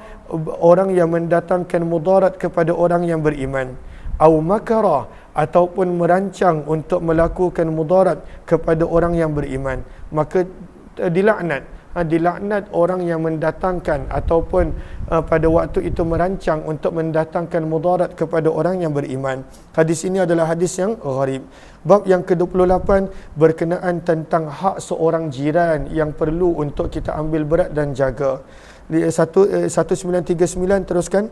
orang yang mendatangkan mudarat kepada orang yang beriman. Au makara, ataupun merancang untuk melakukan mudarat kepada orang yang beriman, maka dilaknat orang yang mendatangkan ataupun pada waktu itu merancang untuk mendatangkan mudarat kepada orang yang beriman. Hadis ini adalah hadis yang gharib. Bab yang ke-28 berkenaan tentang hak seorang jiran yang perlu untuk kita ambil berat dan jaga. 1939, teruskan.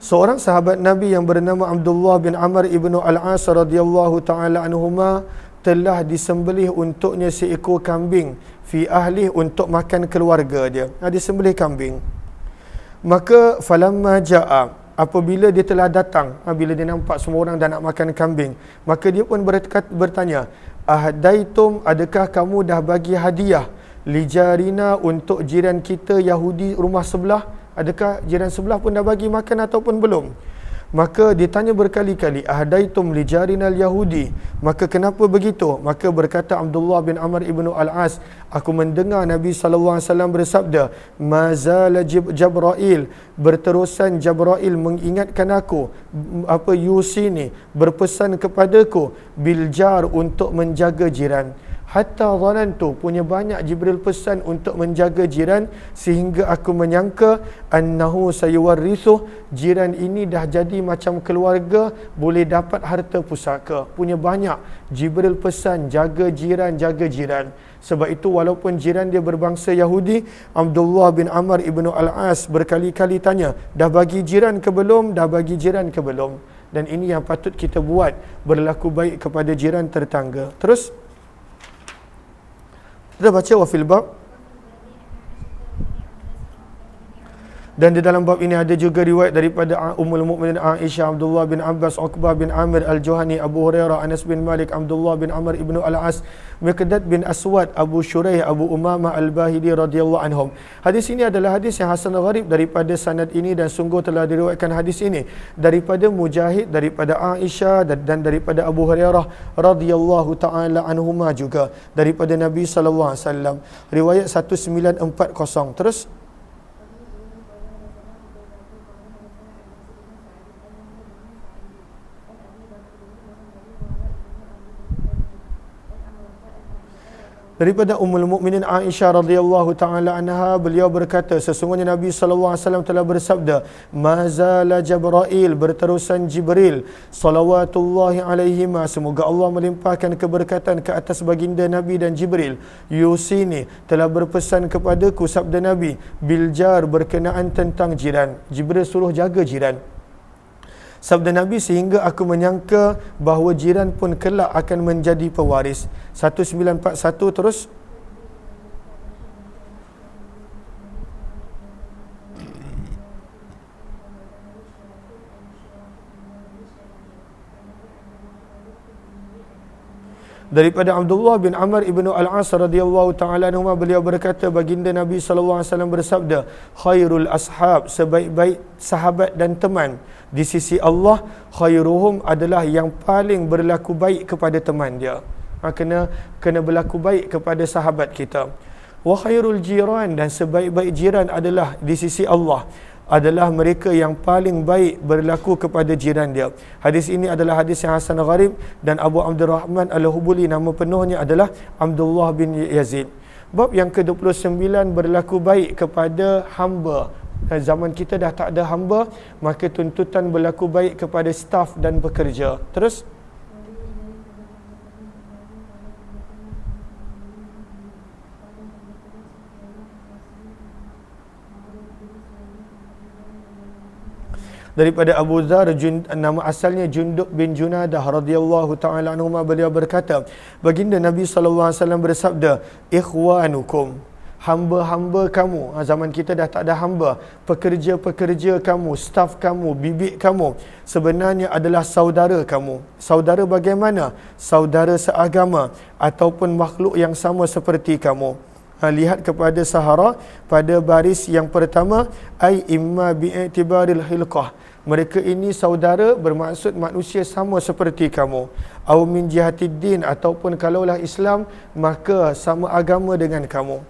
Seorang sahabat Nabi yang bernama Abdullah bin Amr ibnu Al-As radhiyallahu ta'ala anhuma telah disembelih untuknya seekor kambing fi ahli, untuk makan keluarga dia. Disembelih kambing. Maka falamma jaa, apabila dia telah datang, bila dia nampak semua orang dah nak makan kambing, maka dia pun bertanya, ahdaitum, adakah kamu dah bagi hadiah li jarina, untuk jiran kita Yahudi rumah sebelah? Adakah jiran sebelah pun dah bagi makan ataupun belum? Maka ditanya berkali-kali, ahdaitum li jarinal Yahudi, maka kenapa begitu? Maka berkata Abdullah bin Amr ibnu Al-As, aku mendengar Nabi SAW bersabda, mazala Jabrail, berterusan Jabrail mengingatkan aku, yusini, berpesan kepadaku, biljar, untuk menjaga jiran. Hatta zanantu, punya banyak Jibril pesan untuk menjaga jiran, sehingga aku menyangka annahu sayuwarrithu, jiran ini dah jadi macam keluarga, boleh dapat harta pusaka. Punya banyak Jibril pesan, jaga jiran, jaga jiran. Sebab itu walaupun jiran dia berbangsa Yahudi, Abdullah bin Amr ibnu Al-As berkali-kali tanya, dah bagi jiran ke belum? Dah bagi jiran ke belum? Dan ini yang patut kita buat, berlaku baik kepada jiran tetangga. Terus kita baca wa fil bab. Dan di dalam bab ini ada juga riwayat daripada Ummul Mukminin Aisyah, Abdullah bin Abbas, Uqbah bin Amir Al-Juhani, Abu Hurairah, Anas bin Malik, Abdullah bin Amr ibnu Al-As, Miqdad bin Aswad, Abu Shuraih, Abu Umamah Al-Bahili radhiyallahu anhum. Hadis ini adalah hadis yang hasan gharib daripada sanad ini, dan sungguh telah diriwayatkan hadis ini daripada Mujahid, daripada Aisyah, dan daripada Abu Hurairah radhiyallahu taala anhuma, juga daripada Nabi sallallahu alaihi wasallam. Riwayat 1940. Terus daripada Ummul Mukminin Aisyah radhiyallahu taala anha, beliau berkata, sesungguhnya Nabi sallallahu alaihi wasallam telah bersabda, mazala Jabrail, berterusan Jibril salawatullahi alaihi ma, semoga Allah melimpahkan keberkatan ke atas baginda Nabi dan Jibril, yusini, telah berpesan kepadaku, sabda Nabi, biljar, berkenaan tentang jiran. Jibril suruh jaga jiran. Sabda Nabi, sehingga aku menyangka bahawa jiran pun kelak akan menjadi pewaris. 1941. Terus daripada Abdullah bin Amr ibnu Al-As radhiyallahu taala anhu, beliau berkata, baginda Nabi sallallahu alaihi wasallam bersabda, khairul ashab, sebaik-baik sahabat dan teman di sisi Allah, khairuhum, adalah yang paling berlaku baik kepada teman dia. Kena berlaku baik kepada sahabat kita. Wa khairul jiran, dan sebaik-baik jiran adalah di sisi Allah, adalah mereka yang paling baik berlaku kepada jiran dia. Hadis ini adalah hadis yang hasan gharib, dan Abu Abdurrahman Al-Hubuli, nama penuhnya adalah Abdullah bin Yazid. Bab yang ke-29, berlaku baik kepada hamba. Zaman kita dah tak ada hamba, maka tuntutan berlaku baik kepada staf dan pekerja. Terus daripada Abu Dzar, nama asalnya Jundub bin Junadah radhiyallahu taala anhu, beliau berkata, baginda Nabi sallallahu alaihi wasallam bersabda, ikhwanukum, hamba-hamba kamu. Zaman kita dah tak ada hamba. Pekerja-pekerja kamu, staf kamu, bibik kamu sebenarnya adalah saudara kamu. Saudara bagaimana? Saudara seagama ataupun makhluk yang sama seperti kamu. Lihat kepada Sahara pada baris yang pertama, ai imma bi'tibaril hilqah, mereka ini saudara bermaksud manusia sama seperti kamu, au min jihatid din, ataupun kalaulah Islam maka sama agama dengan kamu.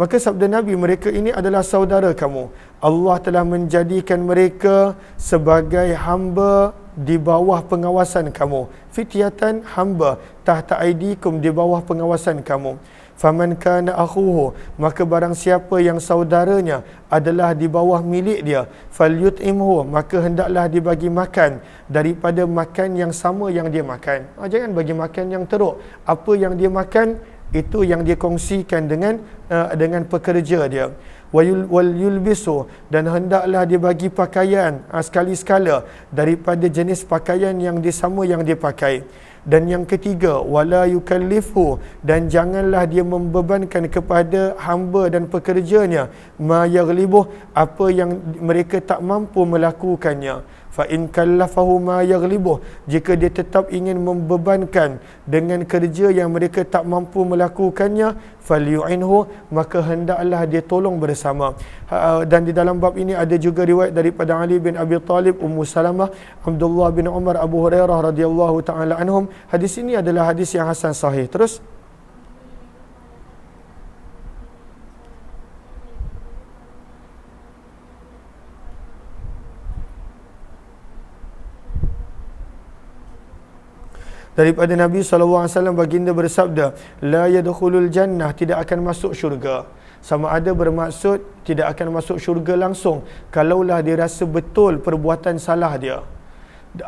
Maka sabda Nabi, mereka ini adalah saudara kamu. Allah telah menjadikan mereka sebagai hamba di bawah pengawasan kamu. Fityatan, hamba, tahta aidikum, di bawah pengawasan kamu. Faman kana akhuhu, maka barang siapa yang saudaranya adalah di bawah milik dia, falyut'imhu, maka hendaklah dibagi makan daripada makan yang sama yang dia makan. Jangan bagi makan yang teruk. Apa yang dia makan, itu yang dia kongsikan dengan pekerja dia. Wal yulbisu, dan hendaklah dia bagi pakaian sekali-sekala daripada jenis pakaian yang sama yang dia pakai. Dan yang ketiga, wala yukallifu, dan janganlah dia membebankan kepada hamba dan pekerjanya ma yaghlibuh, apa yang mereka tak mampu melakukannya. fa in kallafahu ma yaghlibuh, jika dia tetap ingin membebankan dengan kerja yang mereka tak mampu melakukannya, falyu'inhu, maka hendaklah dia tolong bersama. Dan di dalam bab ini ada juga riwayat daripada Ali bin Abi Talib, Ummu Salamah, Abdullah bin Umar, Abu Hurairah radhiyallahu taala anhum. Hadis ini adalah hadis yang hasan sahih. Terus daripada Nabi SAW, baginda bersabda, la yadkhulul jannah, tidak akan masuk syurga. Sama ada bermaksud tidak akan masuk syurga langsung kalaulah dia rasa betul perbuatan salah dia,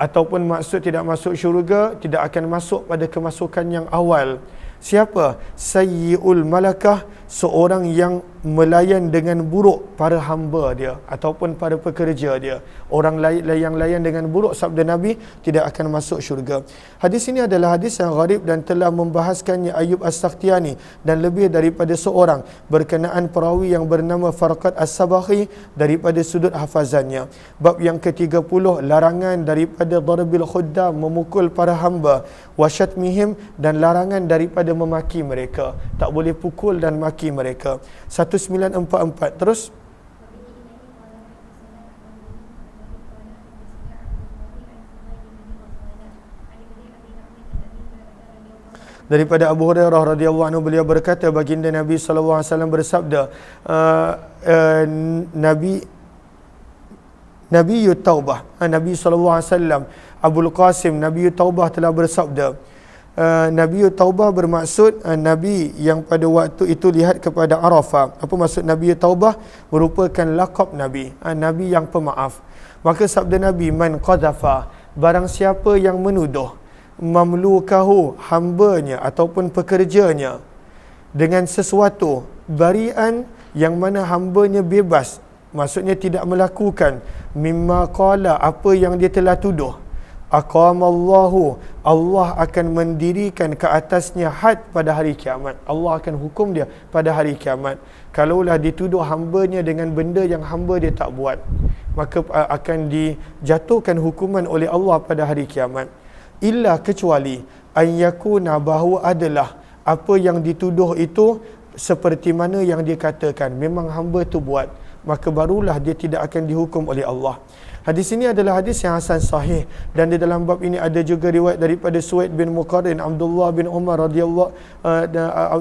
ataupun maksud tidak masuk syurga, tidak akan masuk pada kemasukan yang awal. Siapa? Sayyi'ul malakah, seorang yang melayan dengan buruk para hamba dia ataupun para pekerja dia. Orang yang layan dengan buruk, sabda Nabi, tidak akan masuk syurga. Hadis ini adalah hadis yang gharib dan telah membahaskannya Ayyub As-Sakhtiyani dan lebih daripada seorang berkenaan perawi yang bernama Farqad As-Sabahi daripada sudut hafazannya. Bab yang ke-30, larangan daripada darabil khuddam, memukul para hamba, wasyatmihim, dan larangan daripada memaki mereka. Tak boleh pukul dan maki mereka. 1944. Terus daripada Abu Hurairah radhiyallahu anhu, beliau berkata, baginda Nabi sallallahu alaihi wasallam bersabda, Nabi Taubah, Nabi sallallahu alaihi wasallam, Abul Qasim Nabi Taubah telah bersabda. Nabi Taubah bermaksud Nabi yang pada waktu itu lihat kepada Arafah. Apa maksud Nabi Taubah? Merupakan laqab Nabi, Nabi yang pemaaf. Maka sabda Nabi, man qadhafa, barang siapa yang menuduh mamlukahu, hambanya ataupun pekerjanya, dengan sesuatu barian, yang mana hambanya bebas, maksudnya tidak melakukan, mimma qala, apa yang dia telah tuduh, aqamallahu, Allah akan mendirikan ke atasnya had pada hari kiamat. Allah akan hukum dia pada hari kiamat. Kalaulah dituduh hambanya dengan benda yang hamba dia tak buat, maka akan dijatuhkan hukuman oleh Allah pada hari kiamat. Illa, kecuali an yakuna, bahawa adalah apa yang dituduh itu seperti mana yang dia katakan, memang hamba tu buat, maka barulah dia tidak akan dihukum oleh Allah. Hadis ini adalah hadis yang hasan sahih, dan di dalam bab ini ada juga riwayat daripada Suwaid bin Muqarrin, Abdullah bin Umar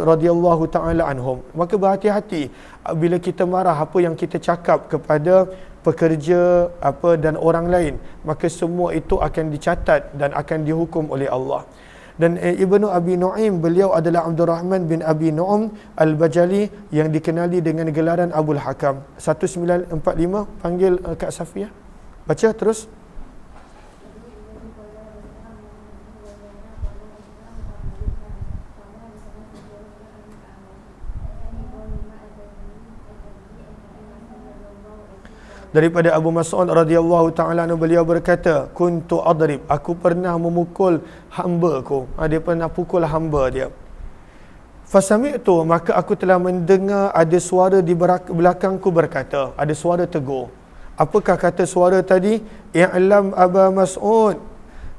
radhiyallahu taala anhum. Maka berhati-hati bila kita marah apa yang kita cakap kepada pekerja dan orang lain, maka semua itu akan dicatat dan akan dihukum oleh Allah. Dan Ibnu Abi Nu'aim, beliau adalah Abdurrahman bin Abi Nu'um Al-Bajali yang dikenali dengan gelaran Abul Hakam. 1945, panggil Kak Safiyah. Baca terus. Daripada Abu Mas'ud radhiyallahu ta'ala anhu, beliau berkata, kuntu adrib, aku pernah memukul hamba-ku. Dia pernah pukul hamba dia. Fasami'tu, maka aku telah mendengar ada suara di belakangku berkata, ada suara tegur. Apakah kata suara tadi? I'lam Aba Mas'ud,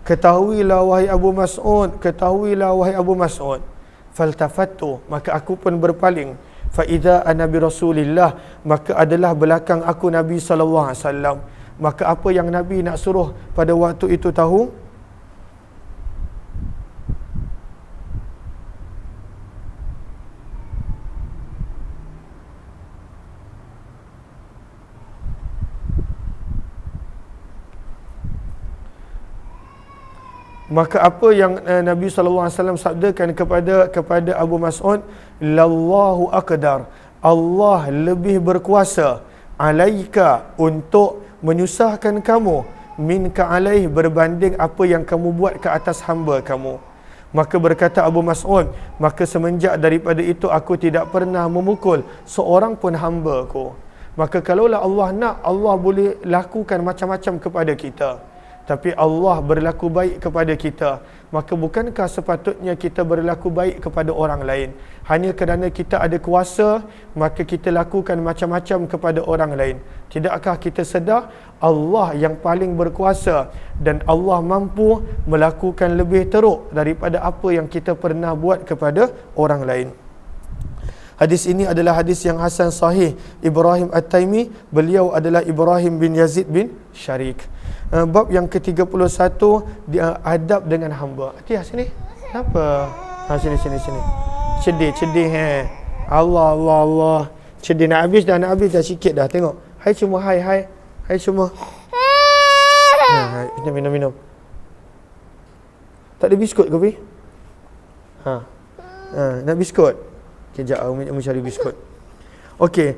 ketahuilah wahai Abu Mas'ud, ketahuilah wahai Abu Mas'ud. Faltafattu, maka aku pun berpaling. Fa idza ana bi Rasulillah, maka adalah belakang aku Nabi sallallahu alaihi wasallam. Maka apa yang Nabi nak suruh pada waktu itu tahu? Maka apa yang Nabi sallallahu alaihi wasallam sabdakan kepada Abu Mas'ud, lallahu aqdar, Allah lebih berkuasa, alaika, untuk menyusahkan kamu, minka alaih, berbanding apa yang kamu buat ke atas hamba kamu. Maka berkata Abu Mas'ud, maka semenjak daripada itu aku tidak pernah memukul seorang pun hamba-Ku. Maka kalaulah Allah nak, Allah boleh lakukan macam-macam kepada kita. Tapi Allah berlaku baik kepada kita. maka bukankah sepatutnya kita berlaku baik kepada orang lain? Hanya kerana kita ada kuasa, maka kita lakukan macam-macam kepada orang lain. Tidakkah kita sedar Allah yang paling berkuasa dan Allah mampu melakukan lebih teruk daripada apa yang kita pernah buat kepada orang lain? Hadis ini adalah hadis yang hasan sahih Ibrahim At-Taimi. Beliau adalah Ibrahim bin Yazid bin Syarik. Bab yang ke-31, adab dengan hamba. Atia sini. Kenapa? Sini. Cedih. Allah. Cedih nak habis dah sikit dah. Tengok. Hai semua, hai semua. Minum. Tak ada biskut ke, Pi? Nak biskut? Kejap, Umi cari biskut. Okey,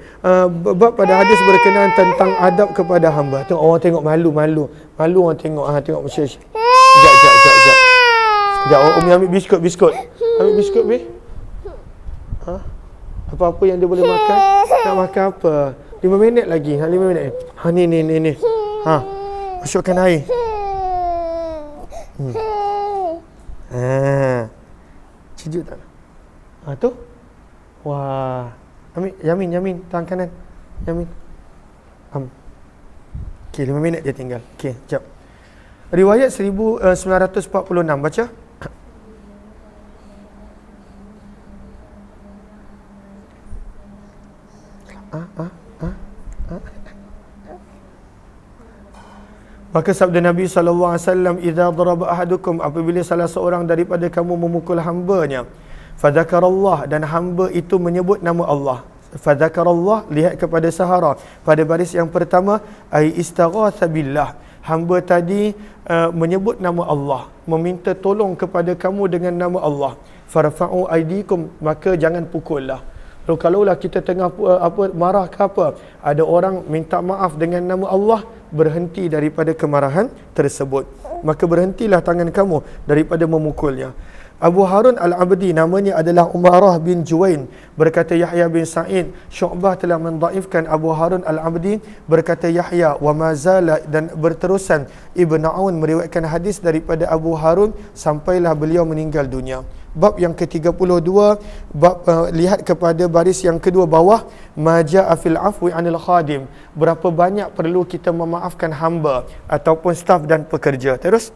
bab pada hadis berkenaan tentang adab kepada hamba. Tengok orang tengok malu orang tengok. Tengok macam Sekejap, Umi ambil biskut. Ambil biskut, Pi. Apa-apa yang dia boleh makan? Nak makan apa? 5 minit lagi. 5 minit. Ni. Masukkan air. Sejuk tak? Tu. Wah. Ambil, Yamin, tangan kanan. Yamin. Okey, 5 minit dia tinggal. Okey, jap. Riwayat 1946, baca. Maka sabda Nabi SAW, "Idza daraba ahadukum," apabila salah seorang daripada kamu memukul hambanya, fadzakarallah, dan hamba itu menyebut nama Allah. Fadzakarallah, lihat kepada sahara pada baris yang pertama, ai istaghatha billah, hamba tadi menyebut nama Allah, meminta tolong kepada kamu dengan nama Allah. Farfa'u aidikum, maka jangan pukullah. Kalaulah kita tengah marah ke apa, ada orang minta maaf dengan nama Allah, berhenti daripada kemarahan tersebut, maka berhentilah tangan kamu daripada memukulnya. Abu Harun Al-Abdi, namanya adalah Umarah bin Juwain, berkata Yahya bin Sa'id, Syu'bah telah mendaifkan Abu Harun Al-Abdi, berkata Yahya, wa mazala, dan berterusan Ibn Aun meriwayatkan hadis daripada Abu Harun sampailah beliau meninggal dunia. Bab yang ke-32, bab lihat kepada baris yang kedua bawah, maja'a fil afwi 'anil khadim, berapa banyak perlu kita memaafkan hamba ataupun staf dan pekerja. Terus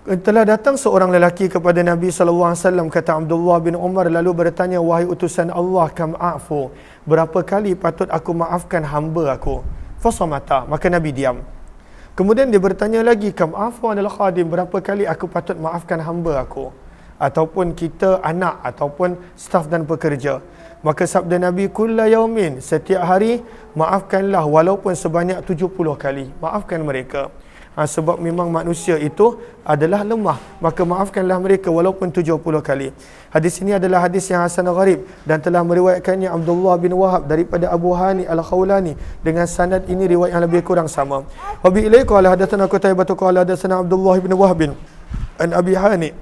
telah datang seorang lelaki kepada Nabi SAW, kata Abdullah bin Umar, lalu bertanya, wahai utusan Allah, kam a'fu, berapa kali patut aku maafkan hamba aku? Fasamata, maka Nabi diam. Kemudian dia bertanya lagi, kam a'fu anil khadim, berapa kali aku patut maafkan hamba aku? Ataupun kita anak, ataupun staf dan pekerja. Maka sabda Nabi, kulla yaumin, setiap hari maafkanlah walaupun sebanyak 70 kali. Maafkan mereka. Sebab memang manusia itu adalah lemah, maka maafkanlah mereka walaupun 70 kali. Hadis ini adalah hadis yang hasan gharib dan telah meriwayatkannya Abdullah bin Wahab daripada Abu Hani Al-Khawlani dengan sanad ini riwayat yang lebih kurang sama. Wa bi ilaihi qala hadatsana Qutaibah qala hadatsana Abdullah bin Wahab an Abi Hani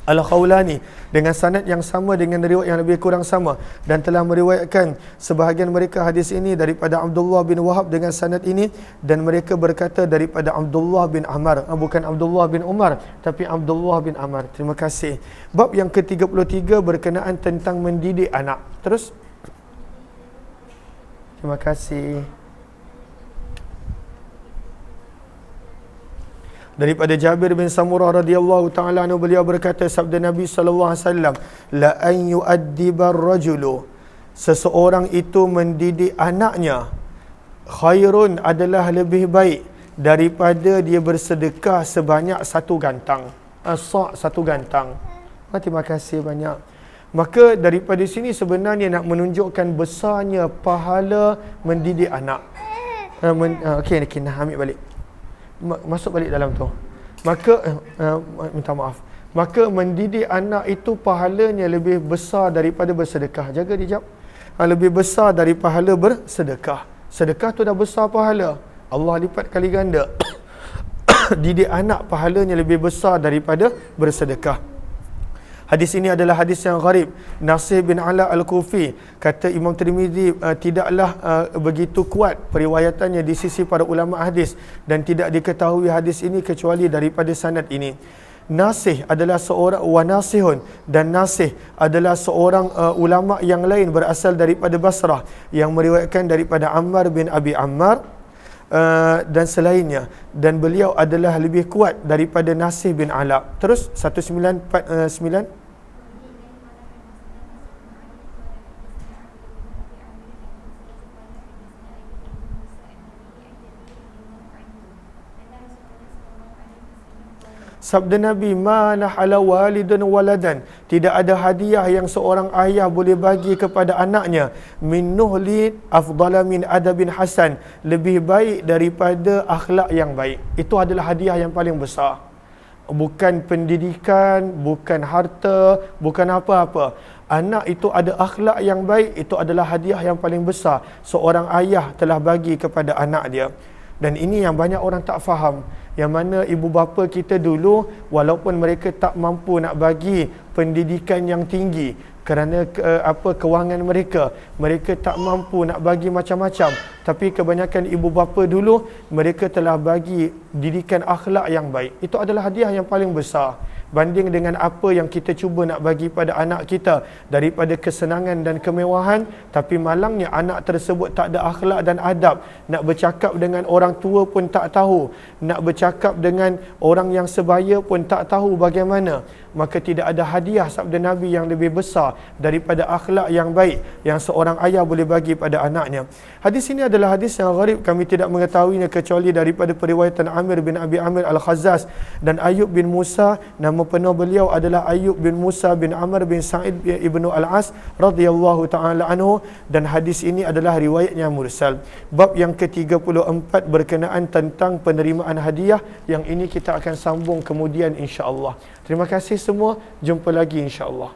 Al-Khawlani dengan sanad yang sama dengan riwayat yang lebih kurang sama, dan telah meriwayatkan sebahagian mereka hadis ini daripada Abdullah bin Wahab dengan sanad ini, dan mereka berkata daripada Abdullah bin Amr, bukan Abdullah bin Umar tapi Abdullah bin Amr. Terima kasih. Bab yang ke-33 berkenaan tentang mendidik anak. Terus. Terima kasih. Daripada Jabir bin Samurah radhiyallahu taala anhu, beliau berkata, sabda Nabi sallallahu alaihi wasallam, la an yu'addibar rajulu, seseorang itu mendidik anaknya, khairun, adalah lebih baik daripada dia bersedekah sebanyak 1 gantang. Satu gantang. Terima kasih banyak. Maka daripada sini sebenarnya nak menunjukkan besarnya pahala mendidik anak. Okey, nak ambil balik. Masuk balik dalam tu. Maka minta maaf. Maka mendidik anak itu pahalanya lebih besar daripada bersedekah. Jaga dia jap. Lebih besar daripada pahala bersedekah. Sedekah tu dah besar pahala, Allah lipat kali ganda. Didik anak pahalanya lebih besar daripada bersedekah. Hadis ini adalah hadis yang gharib. Nasih bin Ala Al-Kufi, kata Imam Tirmizi, tidaklah begitu kuat periwayatannya di sisi para ulama hadis dan tidak diketahui hadis ini kecuali daripada sanad ini. Nasih adalah seorang wanasihun, dan Nasih adalah seorang ulama yang lain berasal daripada Basrah yang meriwayatkan daripada Ammar bin Abi Ammar dan selainnya, dan beliau adalah lebih kuat daripada Nasih bin Ala. Terus 1949. Sabda Nabi, mana hala walidun waladan, tidak ada hadiah yang seorang ayah boleh bagi kepada anaknya min nuhli afdala min adabin hasan, lebih baik daripada akhlak yang baik. Itu adalah hadiah yang paling besar. Bukan pendidikan, bukan harta, bukan apa-apa. Anak itu ada akhlak yang baik, itu adalah hadiah yang paling besar seorang ayah telah bagi kepada anak dia. Dan ini yang banyak orang tak faham, yang mana ibu bapa kita dulu walaupun mereka tak mampu nak bagi pendidikan yang tinggi kerana kewangan mereka tak mampu nak bagi macam-macam, tapi kebanyakan ibu bapa dulu mereka telah bagi didikan akhlak yang baik. Itu adalah hadiah yang paling besar banding dengan apa yang kita cuba nak bagi pada anak kita daripada kesenangan dan kemewahan, tapi malangnya anak tersebut tak ada akhlak dan adab, nak bercakap dengan orang tua pun tak tahu, nak bercakap dengan orang yang sebaya pun tak tahu bagaimana. Maka tidak ada hadiah, sabda Nabi, yang lebih besar daripada akhlak yang baik yang seorang ayah boleh bagi pada anaknya. Hadis ini adalah hadis yang gharib, kami tidak mengetahuinya kecuali daripada periwayatan Amir bin Abi Amir Al-Khazzaz dan Ayub bin Musa. Nama penuh beliau adalah Ayub bin Musa bin Amr bin Sa'id ibnu Al-As radhiyallahu ta'ala anhu, dan hadis ini adalah riwayatnya mursal. Bab yang ke-34 berkenaan tentang penerimaan hadiah, yang ini kita akan sambung kemudian insya-Allah. Terima kasih semua, jumpa lagi insya-Allah.